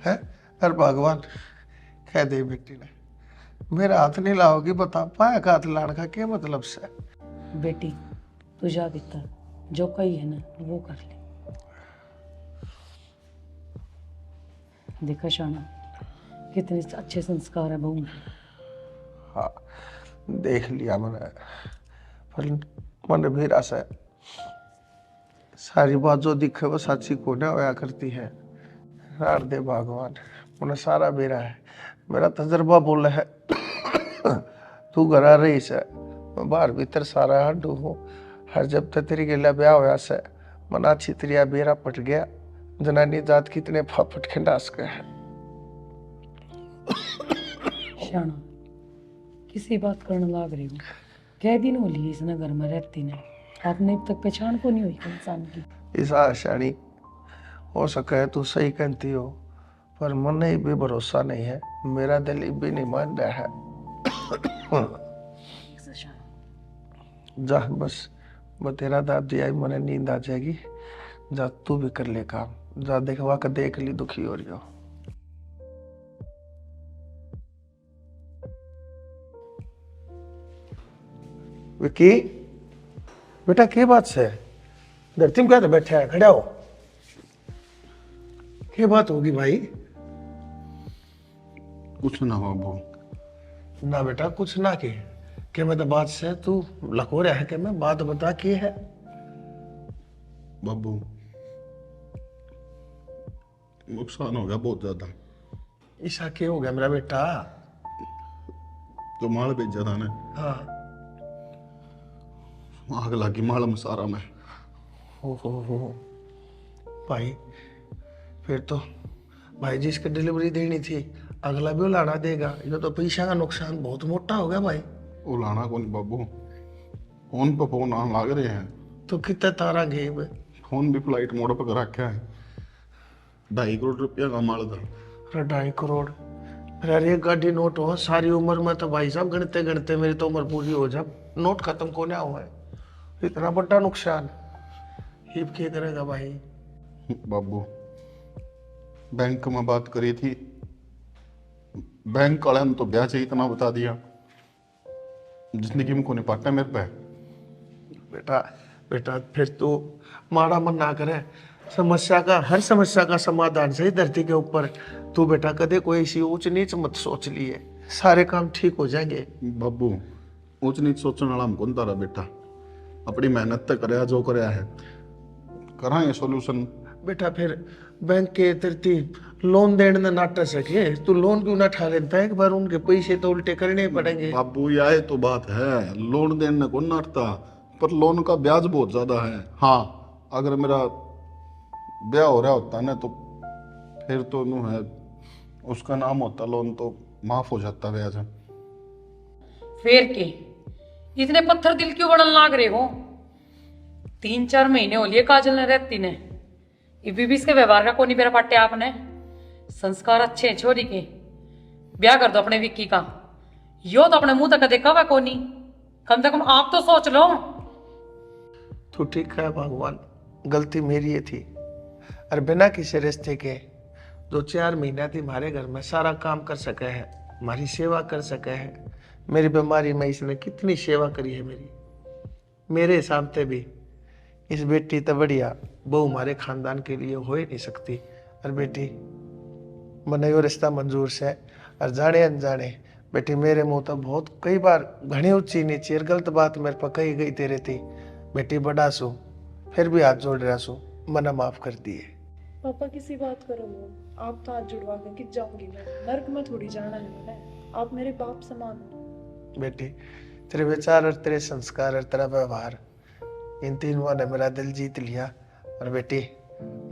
है? अरे भगवान कह दे बेटी ने मेरा हाथ नहीं लाओगी, बता पाया का हाथ लाने का क्या मतलब से? बेटी तू जा भीतर, जो कही है ना वो कर ले। देखा शाना कितने अच्छे संस्कार है बहू में। हाँ देख लिया मैंने, पर मन भी रस है। सारी बात जो दिखे वो सच्ची को ना होया करती है। रार दे भगवान, मैंने सारा मेरा है, मेरा तजर्बा बोल है। तू घर आ रही से, मैं बाहर भीतर सारा हड्डू हूँ। हर जब तक तेरी गिला ब्याह होया से मन अच्छी तरिया बेरा पट गया। जनानी जात कितने फापट के नाश गए हैं। शाना किसी बात करने लाग रही हूँ। कह दिन हो लिए इस नगर में रहती ने, आपने अब तक पहचान को नहीं हुई कोई इंसान की। इस आशानी हो सके तू सही कहती हो, पर मन भी भरोसा नहीं है, मेरा दिल भी नहीं मान रहा है। जा बस, वो तेरा दादी आई, मने नींद आ जाएगी। जा तू भी कर ले काम, जा देखवा कर देख ली दुखी हो रही हो। विकी बेटा क्या बात से धरती में क्या तो बैठा है, खड़ा हो। क्या बात होगी भाई? कुछ ना बाबू। ना बेटा कुछ ना के मैं तो बात से तू लको रहा है कि मैं बात बता की है। बाबू नुकसान हो गया बहुत ज्यादा। ईसा क्या हो गया मेरा बेटा? जो माल भेजा था ना, हाँ। आग लगी माल में सारा में। हो भाई, फिर तो भाई जिसकी डिलीवरी देनी थी अगला भी लाना देगा, ये तो पैसा का नुकसान बहुत मोटा हो गया भाई। वो लाना कौन बाबू, फोन पे फोन आने लग रहे हैं। तो कितना तारा गए? फोन भी फ्लाइट मोड पर रखा है। 2.5 करोड़ रुपया का माल था। 2.5 करोड़? अरे एक गाड़ी नोट हो सारी उम्र में तो भाई साहब गणते गणते मेरी तो उम्र पूरी हो जा, नोट खत्म को ना हुआ है। इतना बड़ा नुकसान हिप क्या करेगा भाई? बाबू बैंक में बात करी थी, बैंक वाले ने तो ब्याज ही इतना बता दिया जिंदगी में को नहीं पाता मेरे पे। बेटा बेटा फिर तू माड़ा मन ना करे, समस्या का हर समस्या का समाधान सही धरती के ऊपर। तू बेटा कदे कोई ऐसी ऊंच नीच मत सोच लिए, सारे काम ठीक हो जाएंगे। बाबू ऊंच नीच सोचने वाला हमको तारा बेटा, अपनी मेहनत तो कराया जो कराया है, कराएंगे सॉल्यूशन। बेटा फिर बैंक के तरती लोन देने न नाट सके, तू लोन क्यों ना ठा लेता है? एक बार उनके पैसे तो उल्टे करने ही पड़ेंगे। बाबू यह तो बात है, लोन देने को नाटता, पर लोन का ब्याज बहुत ज्यादा है। हाँ अगर मेरा ब्याह हो रहा होता ना तो फिर तो नु है उसका नाम होता लोन तो माफ हो जाता ब्याज। फिर के इतने पत्थर दिल क्यों बढ़न लाग रहे हो? 3-4 महीने हो लिए काजल ने रहती ने, इभी भी इसके व्यवहार का कोनी बेरा पाटे आपने। संस्कार अच्छे हैं छोरी के, ब्याह कर दो अपने विक्की का। यो तो अपने मुंह तक देखा हुआ कोनी, कम से कम आप तो सोच लो। तू ठीक है भगवान, गलती मेरी ही थी। और बिना किसी रिश्ते के जो 4 महीना थी हमारे घर में सारा काम कर सके है, हमारी सेवा कर सके है। मेरी बीमारी में इसने कितनी सेवा करी है मेरी। मेरे हिसाब से भी इस बेटी तो बढ़िया बहू हमारे खानदान के लिए हो ही नहीं सकती। और बेटी मने यो रिश्ता मंजूर से, और जाने अनजाने बेटी मेरे मुंह तो बहुत कई बार घनी ऊंची नीची और गलत बात मेरे पर कही गई तेरे थी। बेटी बड़ा सू फिर भी हाथ जोड़ रहा सू, मना माफ कर दिए। पापा किसी बात करो, आप तो हाथ जुड़वा के किस जाऊंगी मैं, नर्क में थोड़ी जाना है मैंने, आप मेरे बाप समान हो। बेटी तेरे विचार और तेरे संस्कार और तेरा व्यवहार, इन तीनों ने मेरा दिल जीत लिया। और बेटी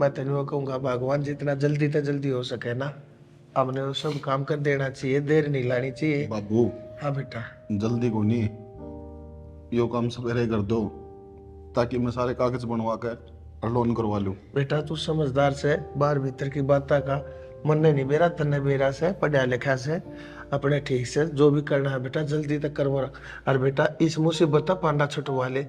मैं तेनों कहूँगा भगवान जितना जल्दी से जल्दी हो सके ना हमने वो सब काम कर देना चाहिए, देर नहीं लानी चाहिए। बाबू हाँ बेटा। जल्दी को नहीं, यो काम सवेरे कर दो ताकि मैं सारे कागज बनवा कर और लोन करवा लूं। बेटा तू समझदार से, बाहर भीतर की बातें का मन नहीं बेरा, तन्ने बेरा से, पढ़ा लिखा से, अपने ठीक से जो भी करना है बेटा जल्दी तक करवा। और बेटा इस मुसीबत पांडा छुटवा ले।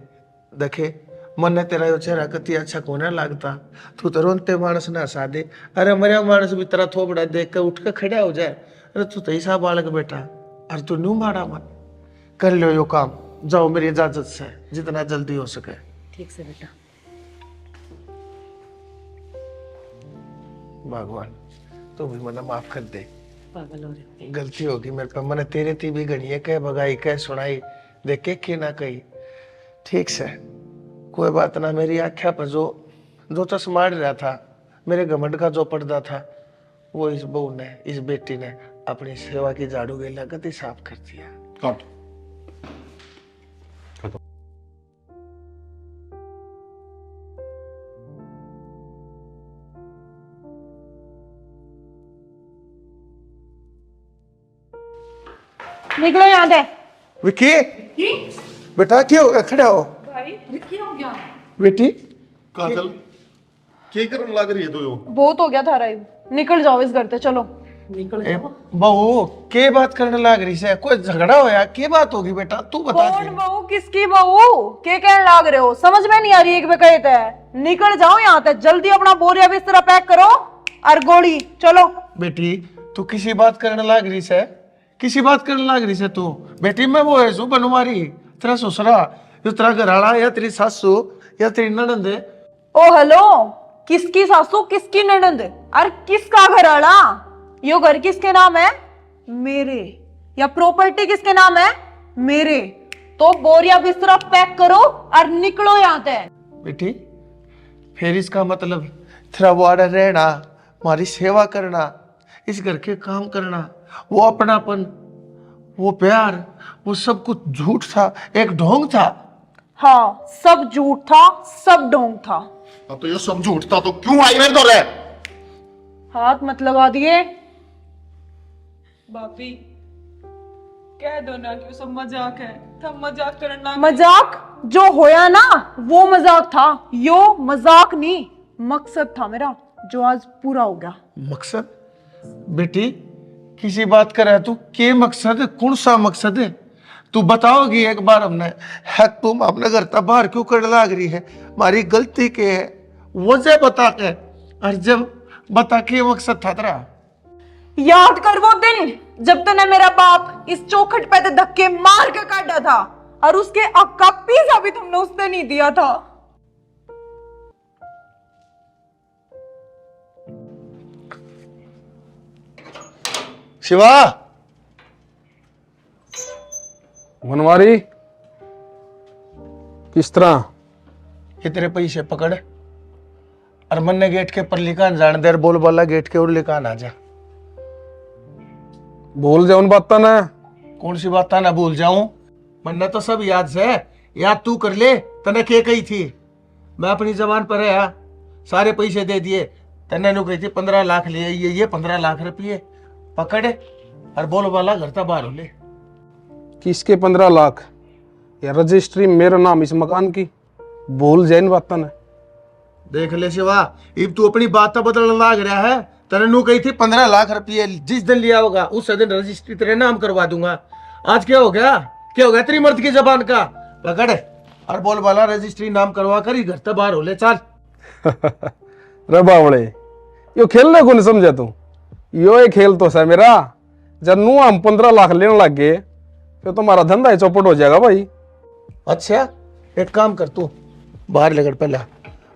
देखे मन ने तेरा यो चेहरा कति अच्छा कोने लगता, तू तो रोनते मानस ना हंसा दे। अरे मरिया मानस भी तेरा थोपड़ा देख कर उठ के खड़ा हो जाए। अरे तू तो ऐसा बालक बेटा, और तू न्यू मारा मन कर लो यो काम, जाओ मेरी इजाजत से जितना जल्दी हो सके। ठीक से बेटा। भगवान तू भी मना माफ कर दे, पागल हो रहे हो। गलती होगी मेरे पर, मैंने तेरे थी भी गणी है, कह भगाई कह सुनाई, देखे कि ना कही। ठीक से कोई बात ना, मेरी आख्या पर जो चश्माड़ रहा था, मेरे घमंड का जो पर्दा था, वो इस बहू ने, इस बेटी ने अपनी सेवा की झाड़ू गेला गति साफ कर दिया। काट। निकलो यहाँ से। विकी बेटा क्या हो गया, खड़ा हो बेटी। काजल क्या करने लग रही है तू? बहुत हो गया था राइव, निकल जाओ इस घर से, चलो। ए, बहू के बात करने लग रही से? कोई झगड़ा होया? के बात होगी बेटा, तू बता कौन दे। बहू, किसकी बहू, के कहने लाग रहे हो? समझ में नहीं आ रही, एक में कहे थे निकल जाओ यहाँ से, जल्दी अपना बोरिया बिस्तरा पैक करो और गोली, चलो। बेटी तू किसी बात करने लग रही से? किसी बात करने लग रही से तू? बेटी मैं वो है सु बनवारी, तेरा ससुरा, जो तेरा घरवाला या तेरी सासू या तेरी ननंद है। ओ हेलो, किसकी सासू, किसकी ननंद और किसका घरवाला? यो घर किसके नाम है? मेरे। या प्रॉपर्टी किसके नाम है? मेरे। तो बोरिया बिस्तरा पैक करो और निकलो यहाँ से। बेटी फिर इसका मतलब तेरा वाड़ा रहना, हमारी सेवा करना, इस घर के काम करना, वो अपनापन, वो प्यार, वो सब कुछ झूठ था, एक ढोंग था। हाँ, सब झूठ था, सब ढोंग था। अब तो ये सब झूठ था तो क्यों आई मेरे दौरे? हाथ मत लगा दिए। भाभी कह दो ना कि सब मजाक है, थम मजाक करना। मजाक जो होया ना वो मजाक था, यो मजाक नहीं, मकसद था मेरा जो आज पूरा हो गया। मकसद? बेटी किसी बात कर रहा है तू, के मकसद है? कौन सा मकसद है? तू बताओगी एक बार हमने है? तुम अपने घर तक बाहर क्यों कर लग रही है? हमारी गलती के है वजह बता के, और जब बता के मकसद था तेरा। याद कर वो दिन जब तूने मेरा बाप इस चौखट पे ते धक्के मार के काटा था, और उसके हक का पिज़्ज़ा भी तुमने उसने नहीं दिया था। शिवा, बनवारी किस तरह? ये तेरे पैसे पकड़ और मन्ने गेट के पर लिखा जान देर, बोल वाला गेट के और लिखा ना जा। भूल जाओ उन बात ना। कौन सी बात ना भूल जाऊं? मन्ने तो सब याद से, याद तू कर ले। तने के कही थी? मैं अपनी जबान पर है, सारे पैसे दे दिए। तने नु कही थी 15 लाख ले, ये 15 लाख रुपये पकड़ और बोल वाला घर तक बाहर हो ले। किसके 15 लाख? या रजिस्ट्री मेरा नाम इस मकान की? भूल जाए इन बात ना। देख ले शिवा, इब तू अपनी बात तो बदलने लग रहा है। तने नु कही थी 15 लाख रुपये जिस दिन लिया होगा उस दिन रजिस्ट्री तेरे नाम करवा दूंगा। आज क्या हो गया? क्या हो गया तेरी मर्द की जबान का? पकड़ और बोल वाला रजिस्ट्री नाम करवा कर ही घर तक बाहर हो ले, चल। रे बावड़े, यो खेलने को नहीं समझा तू? यो एक खेल तो है मेरा। जब नू हम 15 लाख लेने लग गए फिर तुम्हारा धंधा ही चौपट हो जाएगा भाई। अच्छा एक काम कर, तू बाहर लेकर, पहले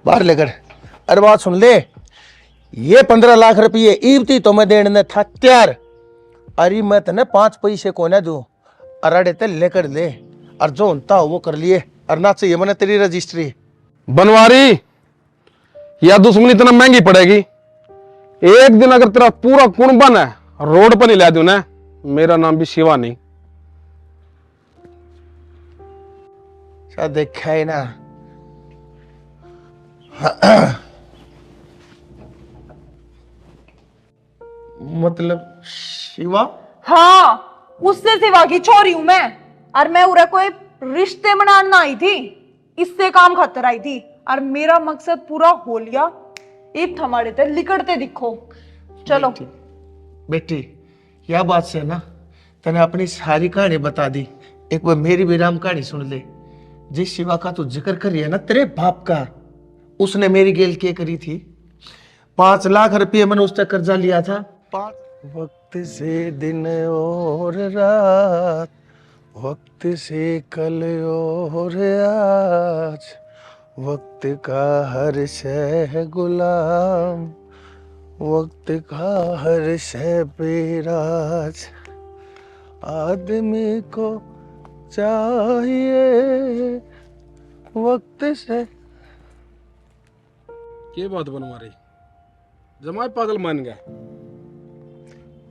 बाहर लेकर। अरे बात सुन ले, ये 15 लाख रुपये ईबती तो मैं देने था तैयार। अरे मैं तने 5 पैसे को ना दूं, अराड़े ते लेकर ले, और जो होता हो वो कर लिए, और ना चाहिए मैंने तेरी रजिस्ट्री। बनवारी, या दुश्मनी इतना महंगी पड़ेगी? एक दिन अगर तेरा पूरा कुंबन है रोड पर नहीं ला दूं ना, मेरा नाम भी शिवा नहीं। शायद देखा है ना। मतलब शिवा? हाँ, उससे सिवा की छोरी हूं मैं, और मैं उरे कोई रिश्ते बनाना आई थी, इससे काम खातर आई थी, और मेरा मकसद पूरा हो लिया। एक हमारे ते लिकड़ते दिखो, चलो। बेटी यह बात से ना तने अपनी सारी कहानी बता दी। एक बार मेरी भी राम कहानी सुन ले। जिस शिवा का तू जिक्र करी है ना, तेरे बाप का, उसने मेरी गेल के करी थी। 5 लाख रुपये मैंने उससे कर्जा लिया था। 5 वक्त से दिन और रात, वक्त से कल और आज, वक्त का हर शह गुलाम, वक्त का हर शह बेराज, आदमी को चाहिए वक्त से। क्या बात बनवारी, जमाई पागल मान गया?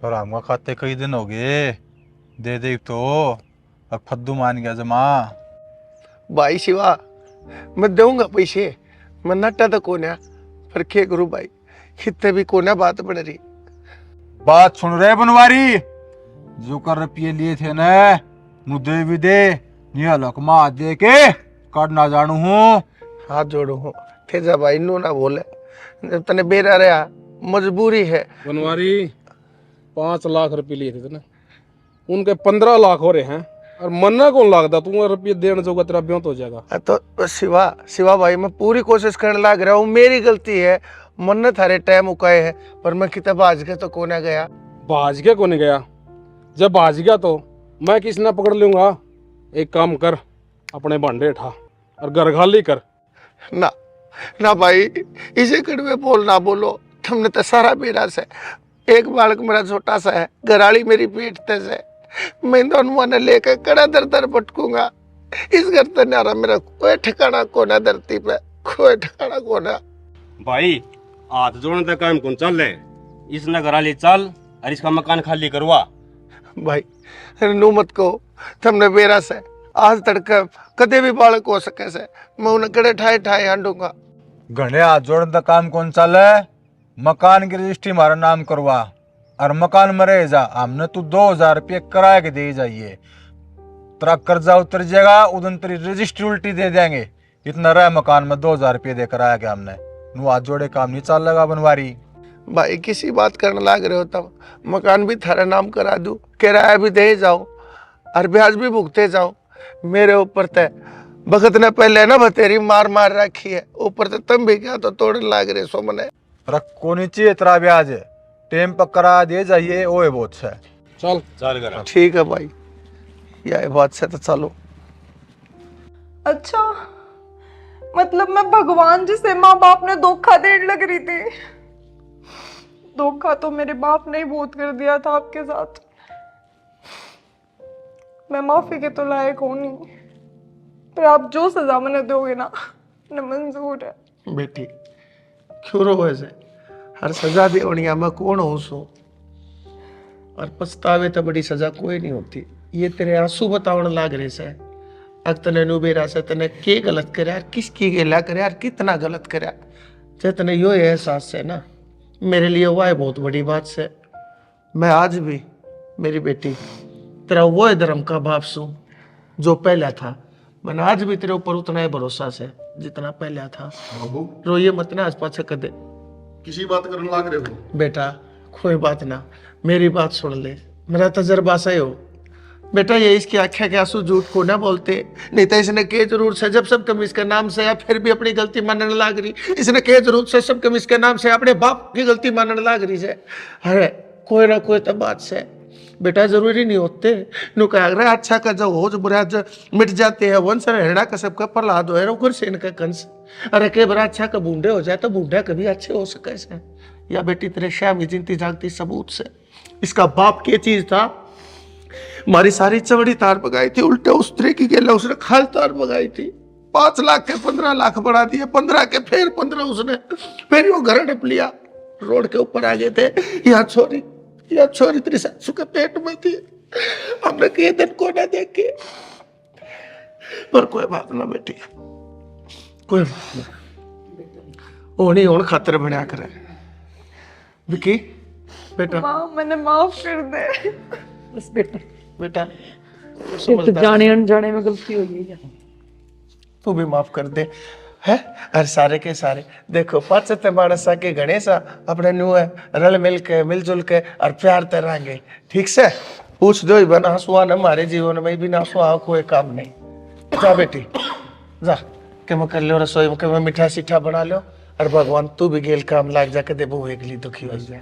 और हमका खाते कई दिन हो गए दे दे तो, अब फद्दू मान गया जमा। भाई शिवा, मैं दूंगा पैसे, मैं नट्टा तो कोना, पर क्या करूं भाई, कितने भी कोना बात बन रही। बात सुन रहे बनवारी, जो कर रुपये लिए थे ना नु दे भी दे निया लकमा दे के कर ना जानू हूँ। हाथ जोड़ू हूँ तेजा भाई नू ना बोले जब तने बेरा रहा मजबूरी है। बनवारी 5 लाख रुपए लिए थे ना, उनके 15 लाख हो रहे हैं और मन्ना कौन लागदा तू रुपये देने जोगा तेरा ब्यों हो जाएगा। तो शिवा भाई मैं पूरी कोशिश करने लग रहा हूँ, मेरी गलती है, मन्नत हरे टाइम उकाए है पर मैं कितना भाज के तो कोना गया। भाज के कोने गया, जब भाज गया तो मैं किसी ना पकड़ लूंगा। एक काम कर, अपने भांडे उठा और घर खाली कर। ना ना भाई इसे कड़वे बोल ना बोलो, तुमने तो सारा मेरा से, एक बालक मेरा छोटा सा है, घराली मेरी पेट ते से, मैं दोनों ने लेकर कड़ा दर दर भटकूंगा। इस घर तो नारा मेरा कोई ठिकाना कोना, धरती पे कोई ठिकाना कोना। भाई हाथ जोड़ने तक काम कौन चल रहे, इस नगराली चल और इसका मकान खाली करवा। भाई नू मत कहो, तुमने मेरा से आज तड़के कदे भी बालक हो सके से, मैं उन्हें कड़े ठाए ठाए हांडूंगा। घने हाथ जोड़ने तक काम कौन चल है, मकान की रजिस्ट्री हमारा नाम करवा और मकान में रह जा। हमने तू 2000 रुपये किराए के दे जाइए, तेरा कर्जा उतर जाएगा, उधर तेरी रजिस्ट्री उल्टी दे देंगे। इतना रहा मकान में 2000 रुपये देकर आया क्या हमने, नू हाथ जोड़े काम नहीं चल लगा बनवारी। भाई किसी बात करने लग रहे हो तब मकान भी थारा नाम करा दूं, किराया भी दे जाओ और ब्याज भी भुगते जाओ। मेरे ऊपर तय भगत ने पहले ना बतेरी मार मार रखी है, ऊपर से तुम भी क्या तो तोड़ने लग रहे सो मने। रखो नहीं चाहिए तेरा ब्याज, टेम पर करा दे जाइए, वो है बहुत से। चल चल कर ठीक है भाई, यह बात से तो चलो। अच्छा मतलब मैं भगवान जिसे माँ बाप ने धोखा देने लग रही थी। धोखा तो मेरे बाप ने ही बहुत कर दिया था आपके साथ। मैं माफी के तो लायक हूं नहीं, पर आप जो सजा मैंने दोगे ना न मंजूर है। बेटी क्यों रो ऐसे, हर सजा दे होनिया मैं कौन हूं सो, और पछतावे तो बड़ी सजा कोई नहीं होती। ये तेरे आंसू बतावन लाग रहे से, अग तने नुबेरा से तने के गलत करे यार, किसकी गेला करे यार, कितना गलत करे, जे तने यो एहसास है ना, मेरे लिए वो है बहुत बड़ी बात से। मैं आज भी मेरी बेटी तेरा वो धर्म का बाप सू जो पहला था, मैंने आज भी तेरे ऊपर उतना ही भरोसा से जितना पहला था। बाबू रोइए मत ना, आसपास से कदे किसी बात करने लग रहे हो। बेटा कोई बात ना, मेरी बात सुन ले, मेरा तजर्बा सही हो बेटा। ये इसकी आख्या के आंसू झूठ को ना बोलते, नहीं तो इसने के जरूर से जब सब कम इसके नाम से या फिर भी अपनी गलती मानने लग रही, इसने के जरूर से सब कम इसके नाम से अपने बाप की गलती मानने लग रही से। अरे कोई ना कोई तो बात से बेटा जरूरी नहीं होते, नु कह रहे अच्छा का जो हो जो बुरा जो मिट जाते हैं, वंश हरणा का सबका प्रहलाद हो है से इनका कंस। अरे के बड़ा अच्छा का बूढ़े हो जाए तो बूढ़ा कभी अच्छे हो सके से, या बेटी तेरे श्याम की जिंती जागती सबूत से। इसका बाप की चीज था, हमारी सारी चमड़ी तार बगाई थी, उल्टे उस तरह की गेला उसने खाल तार बगाई थी। 5 लाख के 15 लाख बढ़ा दिए, 15 के फिर 15 उसने, फिर वो घर डप लिया, रोड के ऊपर आ गए थे। यह छोरी तेरी सासू के पेट में थी, हमने के दिन को ना देखे, पर कोई बात ना बेटी, कोई बात ना, ओनी ओन खातर बनया करे। विकी बेटा माँ मैंने माफ कर दे। बस बेटा, बेटा तो जाने अनजाने में गलती हो गई है, तू भी माफ कर दे है। और सारे के सारे देखो पाचते मानसा के गणेशा अपने न्यू है, रल मिल के मिलजुल के और प्यार तरांगे, ठीक से। पूछ दो बिना सुहा न हमारे जीवन में बिना सुहा कोई काम नहीं। जा बेटी जा के मैं कर लो रसोई के मैं मीठा सीठा बना लो, और भगवान तू भी गेल काम लाग जाके दे बहु एकली दुखी हो जाए।